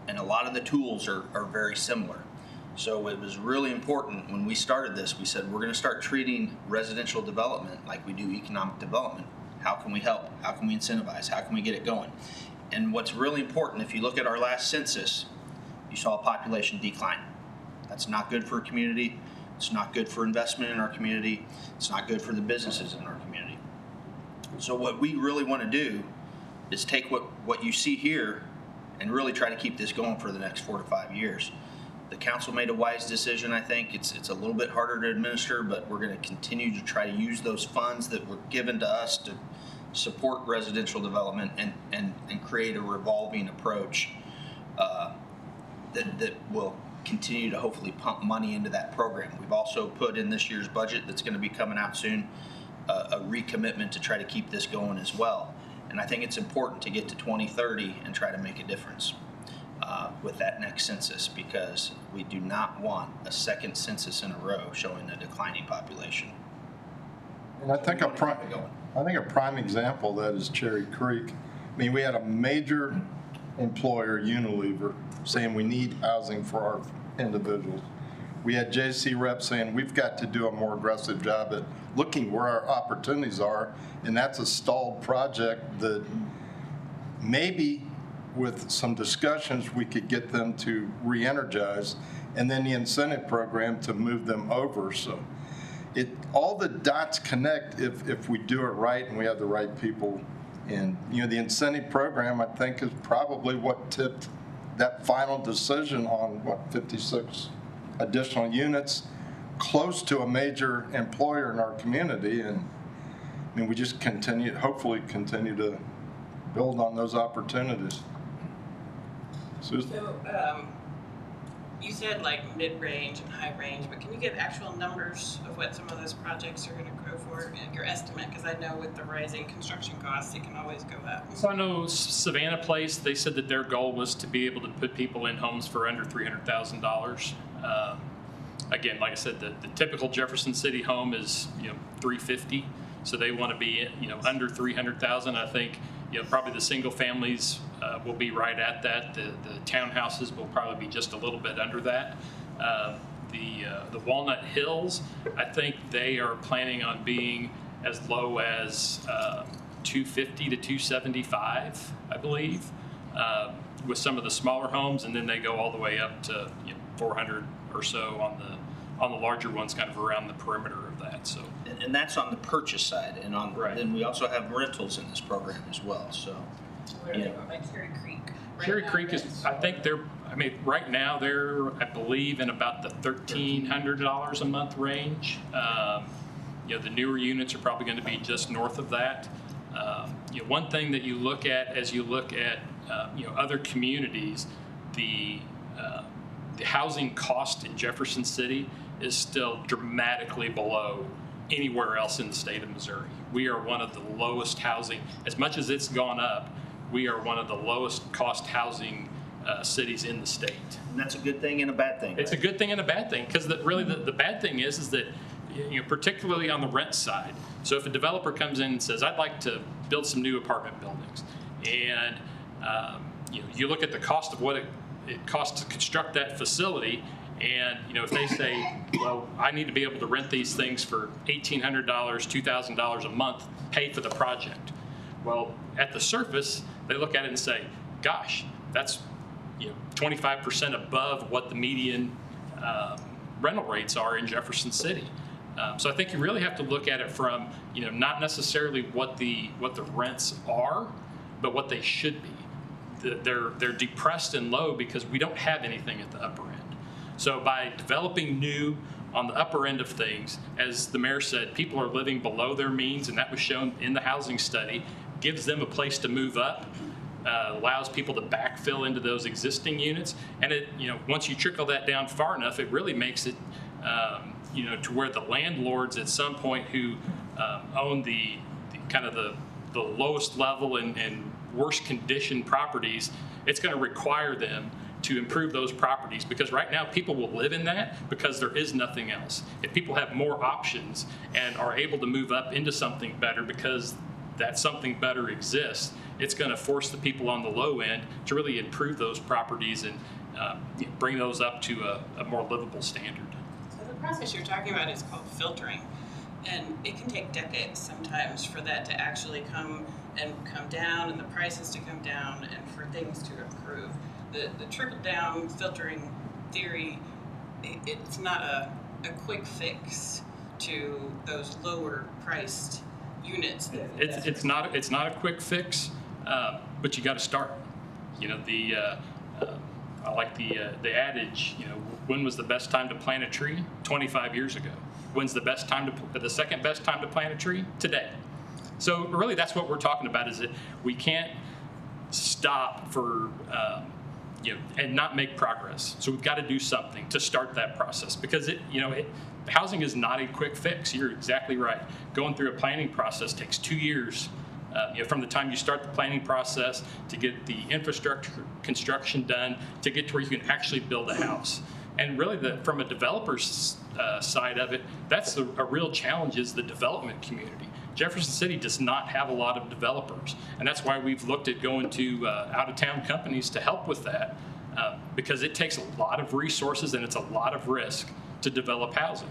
and a lot of the tools are very similar. So it was really important when we started this. We said we're going to start treating residential development like we do economic development. How can we help? How can we incentivize? How can we get it going? And what's really important, if you look at our last census, you saw a population decline. That's not good for a community. It's not good for investment in our community. It's not good for the businesses in our community. So what we really want to do is take what you see here and really try to keep this going for the next 4 to 5 years. The council made a wise decision, I think. It's a little bit harder to administer, but we're going to continue to try to use those funds that were given to us to support residential development and create a revolving approach that will continue to hopefully pump money into that program. We've also put in this year's budget that's going to be coming out soon a recommitment to try to keep this going as well. And I think it's important to get to 2030 and try to make a difference with that next census, because we do not want a second census in a row showing a declining population. And I think a prime example of that is Cherry Creek. I mean, we had a major employer, Unilever, saying we need housing for our individuals. We had JCREP saying we've got to do a more aggressive job at looking where our opportunities are, and that's a stalled project that maybe with some discussions we could get them to re-energize, and then the incentive program to move them over. So all the dots connect if we do it right and we have the right people. And the incentive program, I think, is probably what tipped that final decision on 56 additional units, close to a major employer in our community. And I mean, we just hopefully continue to build on those opportunities. Susan? So, you said like mid-range and high range, but can you give actual numbers of what some of those projects are going to go for, your estimate? Because I know with the rising construction costs, it can always go up. So I know Savannah Place, they said that their goal was to be able to put people in homes for under $300,000. Again, like I said, the typical Jefferson City home is $350,000, so they want to be under $300,000. I think probably the single families will be right at that. The townhouses will probably be just a little bit under that. The Walnut Hills, I think they are planning on being as low as $250,000 to $275,000, I believe, with some of the smaller homes, and then they go all the way up to $400,000 or so on the larger ones, kind of around the perimeter of that. So, and that's on the purchase side, and then we also have rentals in this program as well. So, Where are they going? Like Cherry Creek. Cherry Creek is, I think right now they're, I believe, in about the $1,300 a month range. The newer units are probably going to be just north of that. One thing that you look at as you look at other communities, the housing cost in Jefferson City is still dramatically below anywhere else in the state of Missouri. We are one of the lowest housing, as much as it's gone up, we are one of the lowest cost housing cities in the state. And that's a good thing and a bad thing. It's a good thing and a bad thing, because really the bad thing is that particularly on the rent side. So if a developer comes in and says, I'd like to build some new apartment buildings, and you look at the cost of what it costs to construct that facility, and if they say, well, I need to be able to rent these things for $1,800, $2,000 a month, pay for the project. Well, at the surface, they look at it and say, gosh, that's 25% above what the median rental rates are in Jefferson City. So I think you really have to look at it from, not necessarily what the rents are, but what they should be. They're depressed and low because we don't have anything at the upper end. So by developing new on the upper end of things, as the mayor said, people are living below their means, and that was shown in the housing study, gives them a place to move up, allows people to backfill into those existing units. And once you trickle that down far enough, it really makes it, to where the landlords at some point who own the kind of the lowest level and worst condition properties, it's going to require them to improve those properties, because right now people will live in that because there is nothing else. If people have more options and are able to move up into something better because that something better exists, it's going to force the people on the low end to really improve those properties and bring those up to a more livable standard. So the process you're talking about is called filtering, and it can take decades sometimes for that to actually come down and the prices to come down and for things to improve. The trickle-down filtering theory, it's not a quick fix to those lower-priced units. It's not a quick fix, but you got to start. I like the adage. When was the best time to plant a tree? 25 years ago. When's the second best time to plant a tree? Today. So really, that's what we're talking about. Is that we can't stop for. And not make progress. So we've got to do something to start that process, because housing is not a quick fix. You're exactly right. Going through a planning process takes 2 years. From the time you start the planning process to get the infrastructure construction done, to get to where you can actually build a house. And really, from a developer's side of it, that's a real challenge, is the development community. Jefferson City does not have a lot of developers, and that's why we've looked at going to out-of-town companies to help with that, because it takes a lot of resources and it's a lot of risk to develop housing.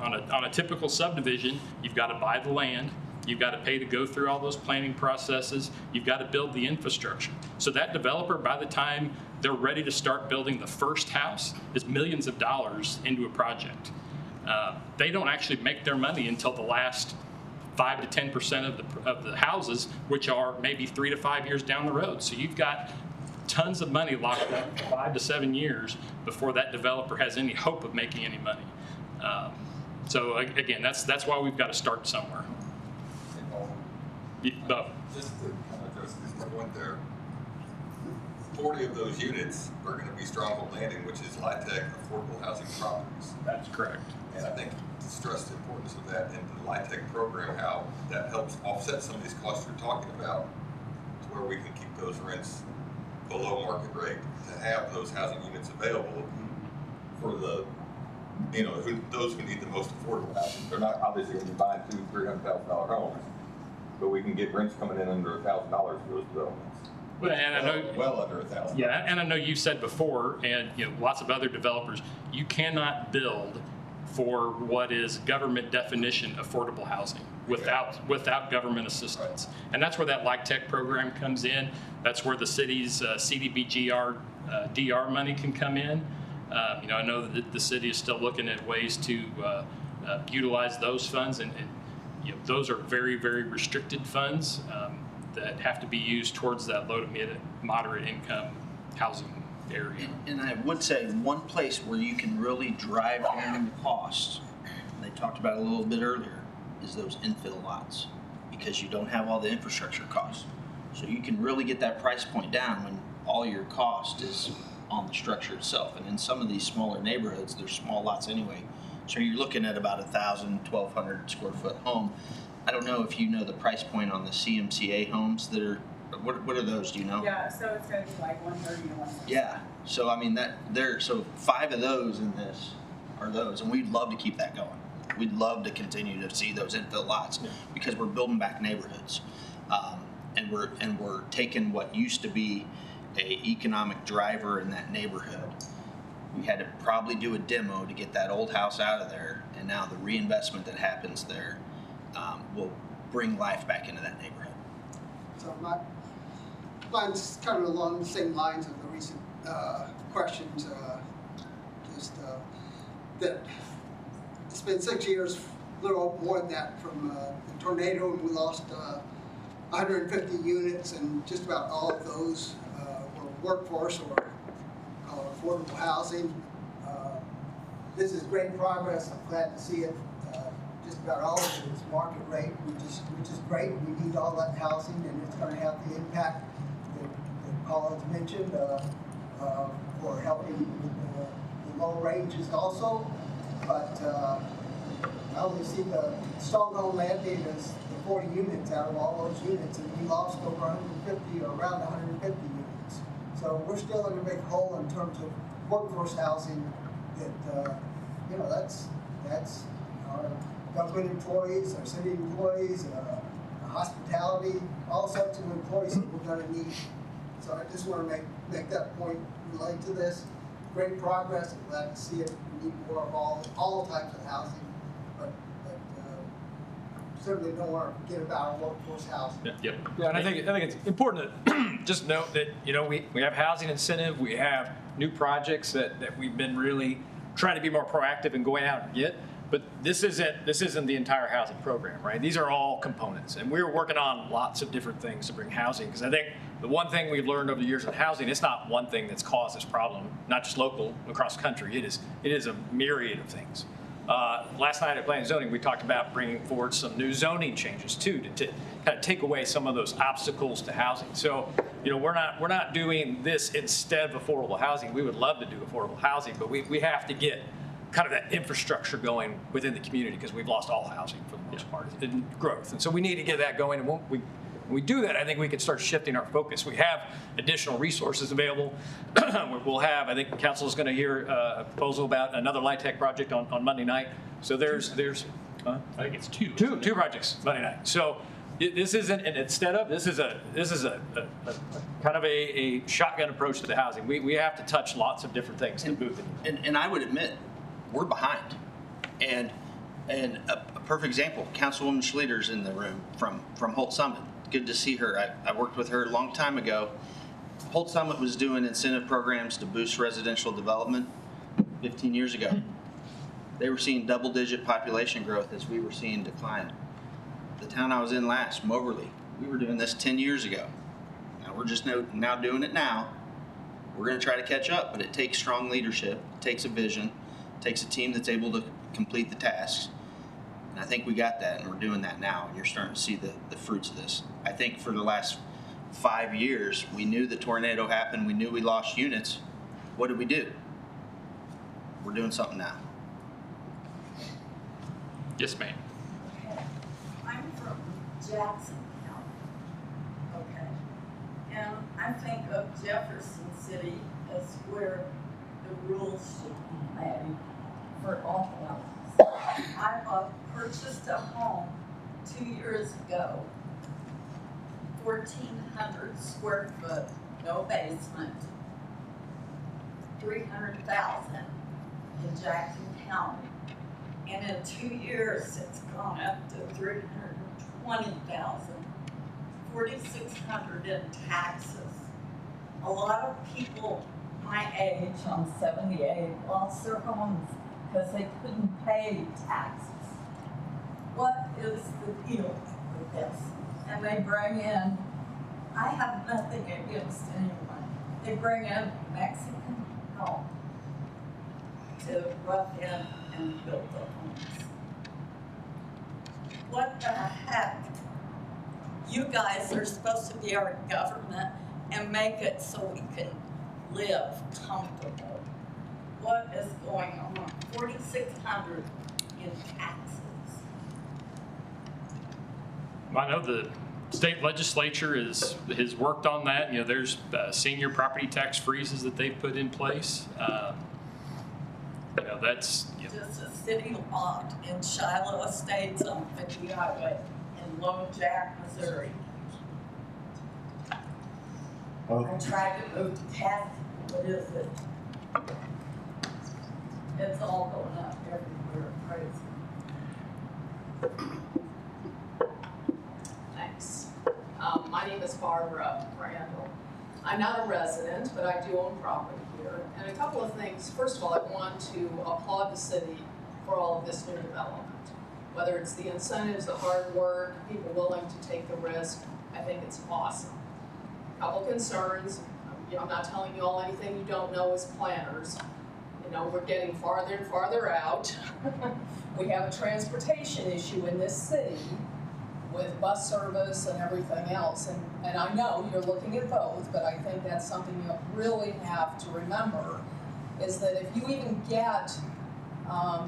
On a typical subdivision, you've got to buy the land, you've got to pay to go through all those planning processes, you've got to build the infrastructure. So that developer, by the time they're ready to start building the first house, is millions of dollars into a project. They don't actually make their money until the last 5 to 10% of the houses, which are maybe 3 to 5 years down the road. So you've got tons of money locked up for 5 to 7 years before that developer has any hope of making any money. So again, that's why we've got to start somewhere. Just to kind of address this point there, 40 of those units are going to be Stronghold Landing, which is LIHTC affordable housing properties. That's correct. And I think to stress the importance of that in the LIHTC program, how that helps offset some of these costs you're talking about, to where we can keep those rents below market rate, to have those housing units available for the, those who need the most affordable housing. They're not obviously going to be buying $200,000-$300,000 homes, but we can get rents coming in under $1,000 for those developments. Well, and I know, well under 1,000. Yeah, and I know you said before, and lots of other developers, you cannot build for what is government definition affordable housing without government assistance. And that's where that LIHTC program comes in. That's where the city's CDBG DR money can come in. I know that the city is still looking at ways to utilize those funds, and those are very, very restricted funds that have to be used towards that low to moderate income housing area. And I would say one place where you can really drive down the cost, and they talked about it a little bit earlier, is those infill lots, because you don't have all the infrastructure costs. So you can really get that price point down when all your cost is on the structure itself. And in some of these smaller neighborhoods, they're small lots anyway. So you're looking at about 1,000, 1,200 square foot home. I don't know if you know the price point on the CMCA homes that are, what are those, do you know? Yeah, so it's gonna be like 130 to 160. Yeah, so I mean so 5 of those in this are those, and we'd love to keep that going. We'd love to continue to see those infill lots, because we're building back neighborhoods, and we're taking what used to be a economic driver in that neighborhood. We had to probably do a demo to get that old house out of there, and now the reinvestment that happens there will bring life back into that neighborhood. So mine's kind of along the same lines of the recent questions, that it's been 6 years, a little more than that, from the tornado, and we lost 150 units, and just about all of those were workforce or affordable housing. This is great progress. I'm glad to see it. Just about all of it is market rate, which is great. We need all that housing, and it's going to have the impact that Paul has mentioned for helping with the low ranges also. But I only see the Stone Landing as the 40 units out of all those units, and we lost over 150 or around 150 units. So we're still in a big hole in terms of workforce housing. That that's our government employees, our city employees, hospitality, all sorts of employees that we're going to need. So I just want to make that point related to this. Great progress. I'm glad to see it. We need more of all types of housing, but certainly don't want to forget about our workforce housing. Yeah, and I think it's important to just note that we have housing incentive, we have new projects that we've been really trying to be more proactive in going out and get. But this isn't the entire housing program, right? These are all components, and we're working on lots of different things to bring housing. Because I think the one thing we've learned over the years in housing, it's not one thing that's caused this problem, not just local, across the country. It is a myriad of things. Last night at Planning and Zoning, we talked about bringing forward some new zoning changes too, to kind of take away some of those obstacles to housing. So, we're not doing this instead of affordable housing. We would love to do affordable housing, but we have to get kind of that infrastructure going within the community, because we've lost all housing for the most part in growth. And so we need to get that going. And when we do that, I think we can start shifting our focus. We have additional resources available. We'll have, I think council is going to hear a proposal about another LIHTC project on Monday night. So there's I think it's two projects Monday night. So this isn't an instead of, this is a kind of a shotgun approach to the housing. We have to touch lots of different things to move it. And I would admit, we're behind. And a perfect example, Councilwoman Schlueter's in the room from Holt Summit. Good to see her. I worked with her a long time ago. Holt Summit was doing incentive programs to boost residential development 15 years ago. They were seeing double-digit population growth as we were seeing decline. The town I was in last, Moberly, we were doing this 10 years ago. Now we're just now doing it now. We're going to try to catch up, but it takes strong leadership, it takes a vision, it takes a team that's able to complete the tasks. And I think we got that, and we're doing that now, and you're starting to see the fruits of this. I think for the last 5 years, we knew the tornado happened, we knew we lost units. What did we do? We're doing something now. Yes, ma'am. Okay. I'm from Jackson County. Okay. And I think of Jefferson City as where the rules should be made for all houses. I purchased a home 2 years ago, 1,400 square foot, no basement, $300,000 in Jackson County. And in 2 years, it's gone up to $320,000, $4,600 in taxes. A lot of people my age, I'm 78, lost their homes because they couldn't pay taxes. What is the deal with this? And they bring in, I have nothing against anyone, they bring in Mexican help to rough in and build the homes. What the heck? You guys are supposed to be our government and make it so we can live comfortable. What is going on? $4,600 in taxes. I know the state legislature has worked on that. There's senior property tax freezes that they've put in place. That's Just a city lot in Shiloh Estates on 50 Highway in Lone Jack, Missouri. I tried to move to Taft. What is it? It's all going up everywhere, crazy. Thanks. My name is Barbara Randall. I'm not a resident, but I do own property here. And a couple of things. First of all, I want to applaud the city for all of this new development. Whether it's the incentives, the hard work, people willing to take the risk, I think it's awesome. Couple concerns, I'm not telling you all anything you don't know as planners. We're getting farther and farther out. We have a transportation issue in this city with bus service and everything else. And I know you're looking at both, but I think that's something you really have to remember, is that if you even get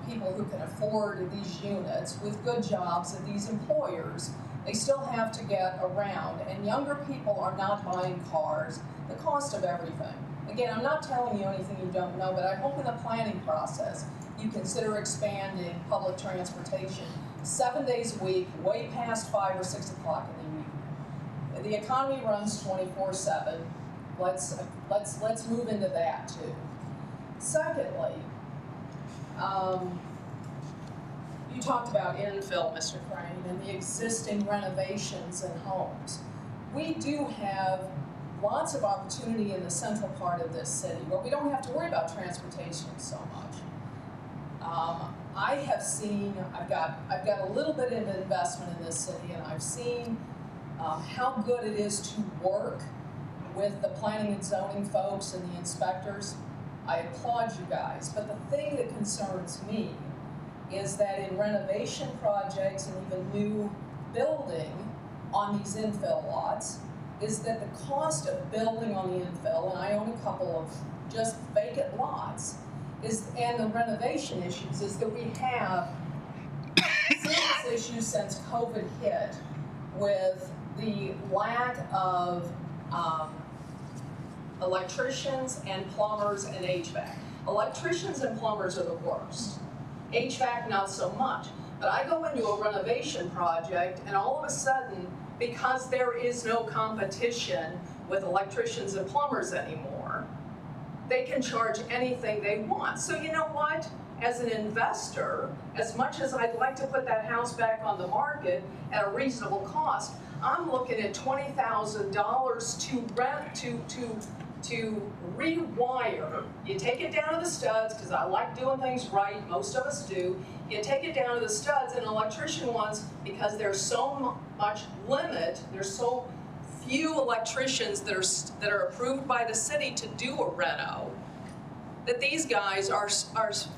people who can afford these units with good jobs at these employers, they still have to get around. And younger people are not buying cars, the cost of everything. Again, I'm not telling you anything you don't know, but I hope in the planning process you consider expanding public transportation 7 days a week, way past 5 or 6 o'clock in the evening. The economy runs 24/7. Let's move into that too. Secondly, you talked about infill, Mr. Crane, and the existing renovations in homes. We do have lots of opportunity in the central part of this city where we don't have to worry about transportation so much. I have seen, I've got a little bit of investment in this city, and I've seen how good it is to work with the planning and zoning folks and the inspectors. I applaud you guys, but the thing that concerns me is that in renovation projects and even new building on these infill lots, is that the cost of building on the infill, and I own a couple of just vacant lots, and the renovation issues, is that we have serious issues since COVID hit with the lack of electricians and plumbers and HVAC. Electricians and plumbers are the worst. HVAC not so much. But I go into a renovation project and all of a sudden, because there is no competition with electricians and plumbers anymore, they can charge anything they want. So you know what? As an investor, as much as I'd like to put that house back on the market at a reasonable cost, I'm looking at $20,000 to rent, to rewire. You take it down to the studs, because I like doing things right, most of us do. You take it down to the studs, and an electrician wants, because there's so much limit, there's so few electricians that are approved by the city to do a reno, that these guys are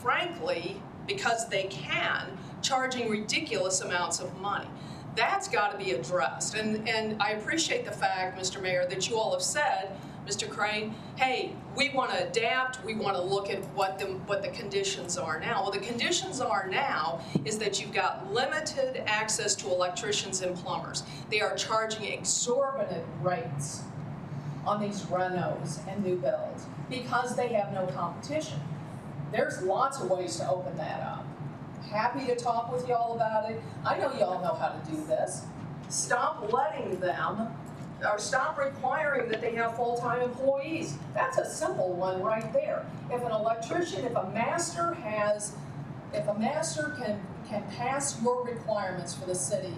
frankly, because they can, charging ridiculous amounts of money. That's got to be addressed. And I appreciate the fact, Mr. Mayor, that you all have said, Mr. Crane, hey, we want to adapt, we want to look at what the conditions are now. Well, the conditions are now is that you've got limited access to electricians and plumbers. They are charging exorbitant rates on these renos and new builds because they have no competition. There's lots of ways to open that up. Happy to talk with y'all about it. I know y'all know how to do this. Stop letting them, or stop requiring that they have full-time employees. That's a simple one right there. If an electrician, if a master can pass your requirements for the city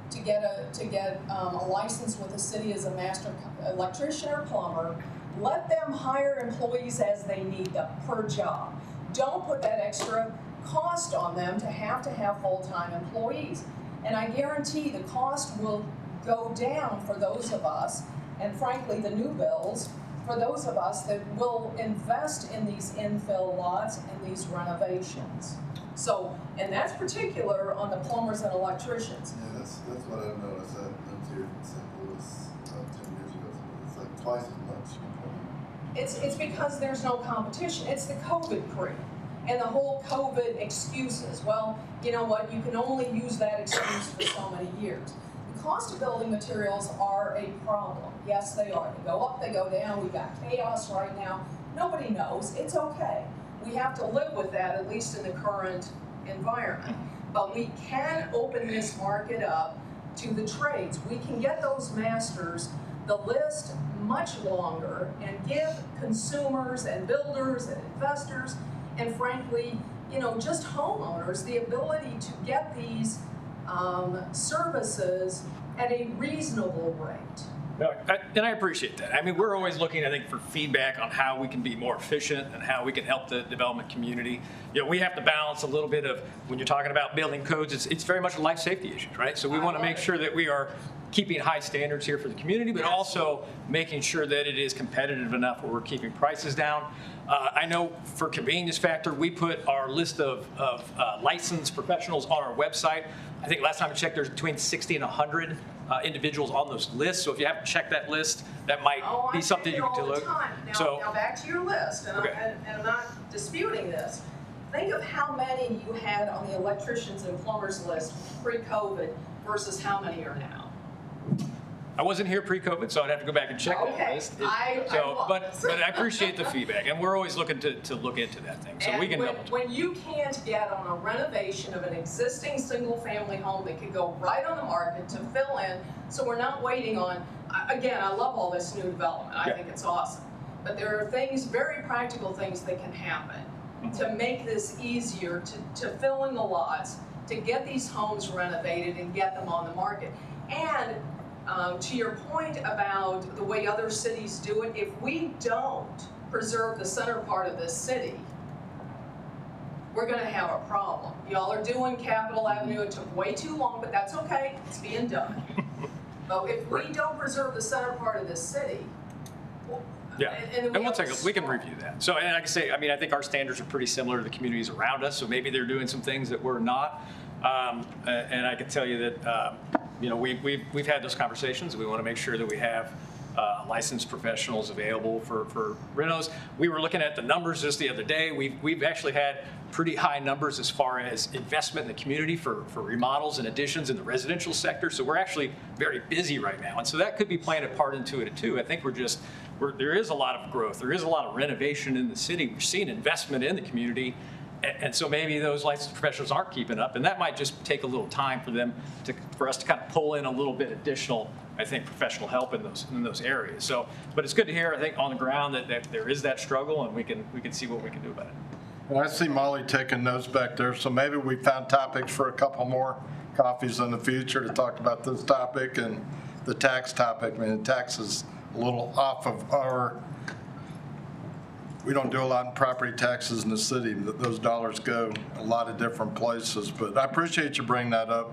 to get a license with the city as a master electrician or plumber, let them hire employees as they need them per job. Don't put that extra cost on them to have full-time employees. And I guarantee the cost will go down for those of us, and frankly the new builds, for those of us that will invest in these infill lots and these renovations. So, and that's particular on the plumbers and electricians. Yeah, that's what I've noticed. I lived here in St. Louis 10 years ago. It's like twice as much. It's because there's no competition. It's the COVID creep and the whole COVID excuses. Well, you know what? You can only use that excuse for so many years. The cost of building materials are a problem. Yes, they are. They go up, they go down. We've got chaos right now. Nobody knows. It's okay. We have to live with that, at least in the current environment. But we can open this market up to the trades. We can get those masters the list much longer and give consumers and builders and investors and frankly, you know, just homeowners the ability to get these services at a reasonable rate. And I appreciate that. I mean, we're always looking, I think, for feedback on how we can be more efficient and how we can help the development community. You know, we have to balance a little bit of, when you're talking about building codes, it's very much a life safety issue, right? So we want to make sure that we are keeping high standards here for the community, but also making sure that it is competitive enough where we're keeping prices down. I know for convenience factor, we put our list of licensed professionals on our website. I think last time I checked, there's between 60 and 100 individuals on those lists. So if you haven't checked that list, that might be something you can look. Now back to your list, and I'm not disputing this. Think of how many you had on the electricians and plumbers list pre-COVID versus how many are now. I wasn't here pre-COVID, so I'd have to go back and check that list. But I appreciate the feedback, and we're always looking to look into that thing, so we can help. When you can't get on a renovation of an existing single-family home that could go right on the market to fill in, so we're not waiting on. Again, I love all this new development. I think it's awesome, but there are things, very practical things that can happen to make this easier to fill in the lots, to get these homes renovated and get them on the market. And to your point about the way other cities do it, if we don't preserve the center part of this city, we're going to have a problem. Y'all are doing Capitol Avenue. It took way too long, but that's okay. It's being done. But if we don't preserve the center part of this city, and we'll take we can review that. So, and like I say, I mean, I think our standards are pretty similar to the communities around us. So maybe they're doing some things that we're not. And I can tell you that you know, we've had those conversations. We want to make sure that we have licensed professionals available for renos. We were looking at the numbers just the other day. We've actually had pretty high numbers as far as investment in the community for remodels and additions in the residential sector. So we're actually very busy right now. And so that could be playing a part into it too. I think there is a lot of growth. There is a lot of renovation in the city. We're seeing investment in the community. And so maybe those licensed professionals aren't keeping up, and that might just take a little time for us to kind of pull in a little bit additional, I think, professional help in those areas. So, but it's good to hear, I think, on the ground that there is that struggle, and we can see what we can do about it. And I see Molly taking notes back there, so maybe we found topics for a couple more coffees in the future to talk about this topic and the tax topic. I mean, the tax is a little off of our. We don't do a lot in property taxes in the city. Those dollars go a lot of different places, but I appreciate you bringing that up.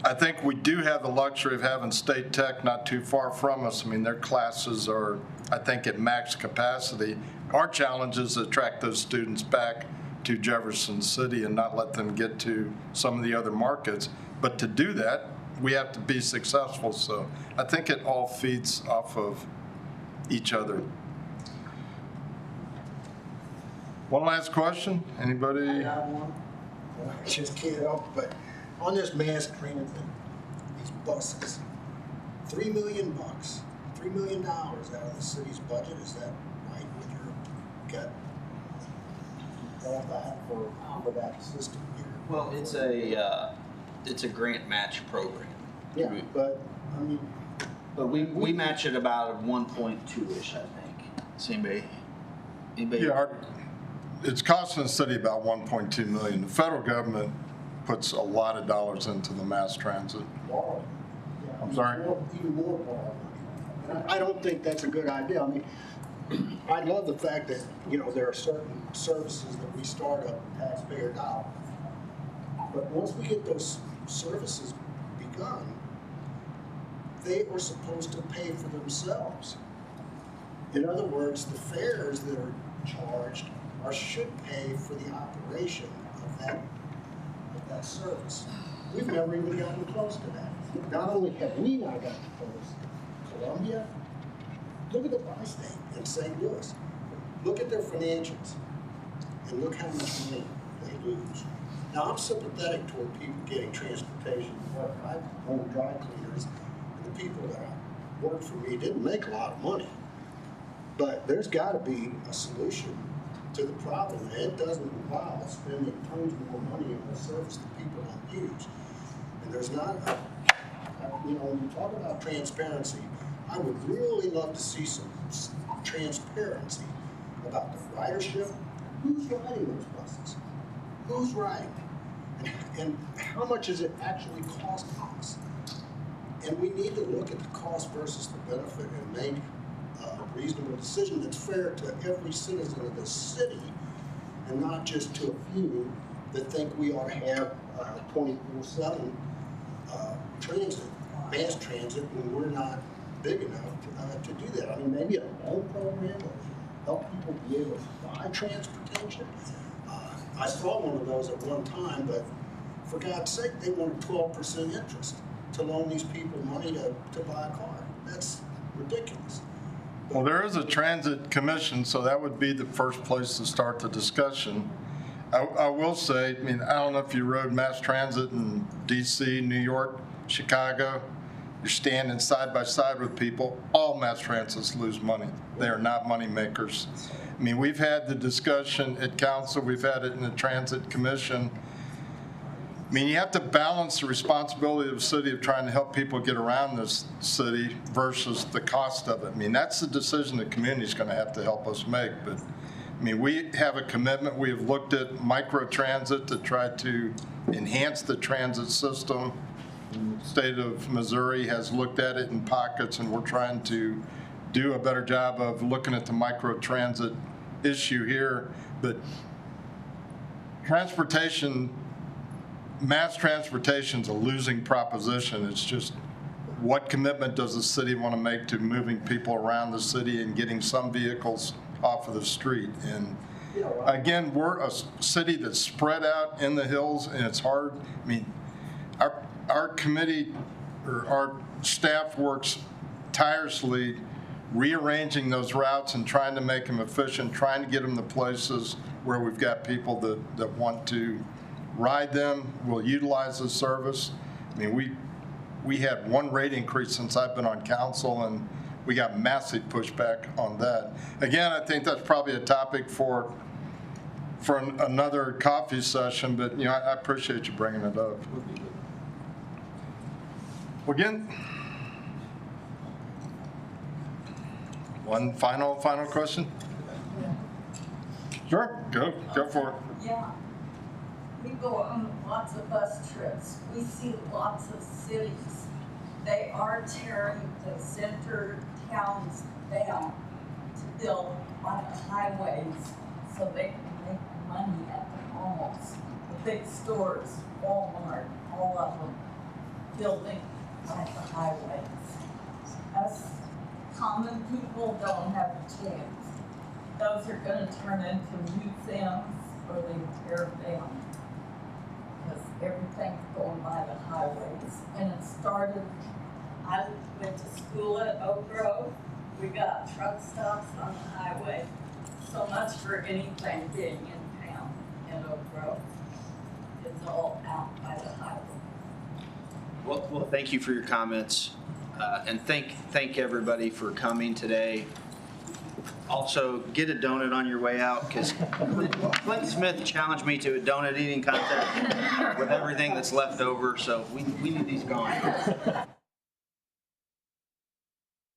I think we do have the luxury of having State Tech not too far from us. I mean, their classes are, I think, at max capacity. Our challenge is to attract those students back to Jefferson City and not let them get to some of the other markets. But to do that, we have to be successful. So I think it all feeds off of each other. One last question. Anybody? I got one. I just can't help but on this mass transit, these buses, $3 million, $3 million out of the city's budget. Is that right with your gut? All that for that system here? Well, it's a grant match program. Yeah, but I mean. But we match it about 1.2-ish, I think. So anybody? Yeah, it's costing the city about $1.2 million. The federal government puts a lot of dollars into the mass transit. Borrowing. Yeah, I'm sorry? Even more borrowing. And I don't think that's a good idea. I mean, I love the fact that, you know, there are certain services that we start up taxpayer dollars. But once we get those services begun, they are supposed to pay for themselves. In other words, the fares that are charged should pay for the operation of that service. We've never even gotten close to that. Not only have we not gotten close, Columbia, look at the bi-state in St. Louis. Look at their financials and look how much money they lose. Now, I'm sympathetic toward people getting transportation to work. I own dry cleaners, and the people that work for me didn't make a lot of money. But there's got to be a solution to the problem. And it doesn't involve spending tons more money on a service that people don't use. And there's not, you know, when you talk about transparency, I would really love to see some transparency about the ridership. Who's riding those buses? Who's riding? And how much is it actually costing us? And we need to look at the cost versus the benefit and make a reasonable decision that's fair to every citizen of this city and not just to a few that think we ought to have 24/7 transit, mass transit, when we're not big enough to do that. I mean, maybe a loan program will help people be able to buy transportation. I saw one of those at one time, but for God's sake, they wanted 12% interest to loan these people money to buy a car. That's ridiculous. Well, there is a transit commission, so that would be the first place to start the discussion. I will say, I mean, I don't know if you rode mass transit in DC, New York, Chicago. You're standing side by side with people. All mass transits lose money. They are not money makers. I mean, we've had the discussion at council, we've had it in the transit commission. I mean, you have to balance the responsibility of the city of trying to help people get around this city versus the cost of it. I mean, that's the decision the community is going to have to help us make. But I mean, we have a commitment. We have looked at micro-transit to try to enhance the transit system. The state of Missouri has looked at it in pockets, and we're trying to do a better job of looking at the micro-transit issue here. But transportation, mass transportation is a losing proposition. It's just, what commitment does the city want to make to moving people around the city and getting some vehicles off of the street? And again, we're a city that's spread out in the hills, and it's hard. I mean, our committee or our staff works tirelessly rearranging those routes and trying to make them efficient, trying to get them to places where we've got people that want to ride them, will utilize the service. I mean, we had one rate increase since I've been on council, and we got massive pushback on that. Again, I think that's probably a topic for another coffee session, but you know, I appreciate you bringing it up. Again, one final question? Sure, go for it. Yeah. We go on lots of bus trips. We see lots of cities. They are tearing the center towns down to build on the highways so they can make money at the malls. The big stores, Walmart, all of them, building on the highways. Us common people don't have a chance. Those are going to turn into museums or they tear down. Because everything's going by the highways. And it started, I went to school at Oak Grove. We got truck stops on the highway. So much for anything being in town in Oak Grove. It's all out by the highway. Well, thank you for your comments. And thank everybody for coming today. Also, get a donut on your way out, because Clint Smith challenged me to a donut eating contest with everything that's left over, so we need these gone.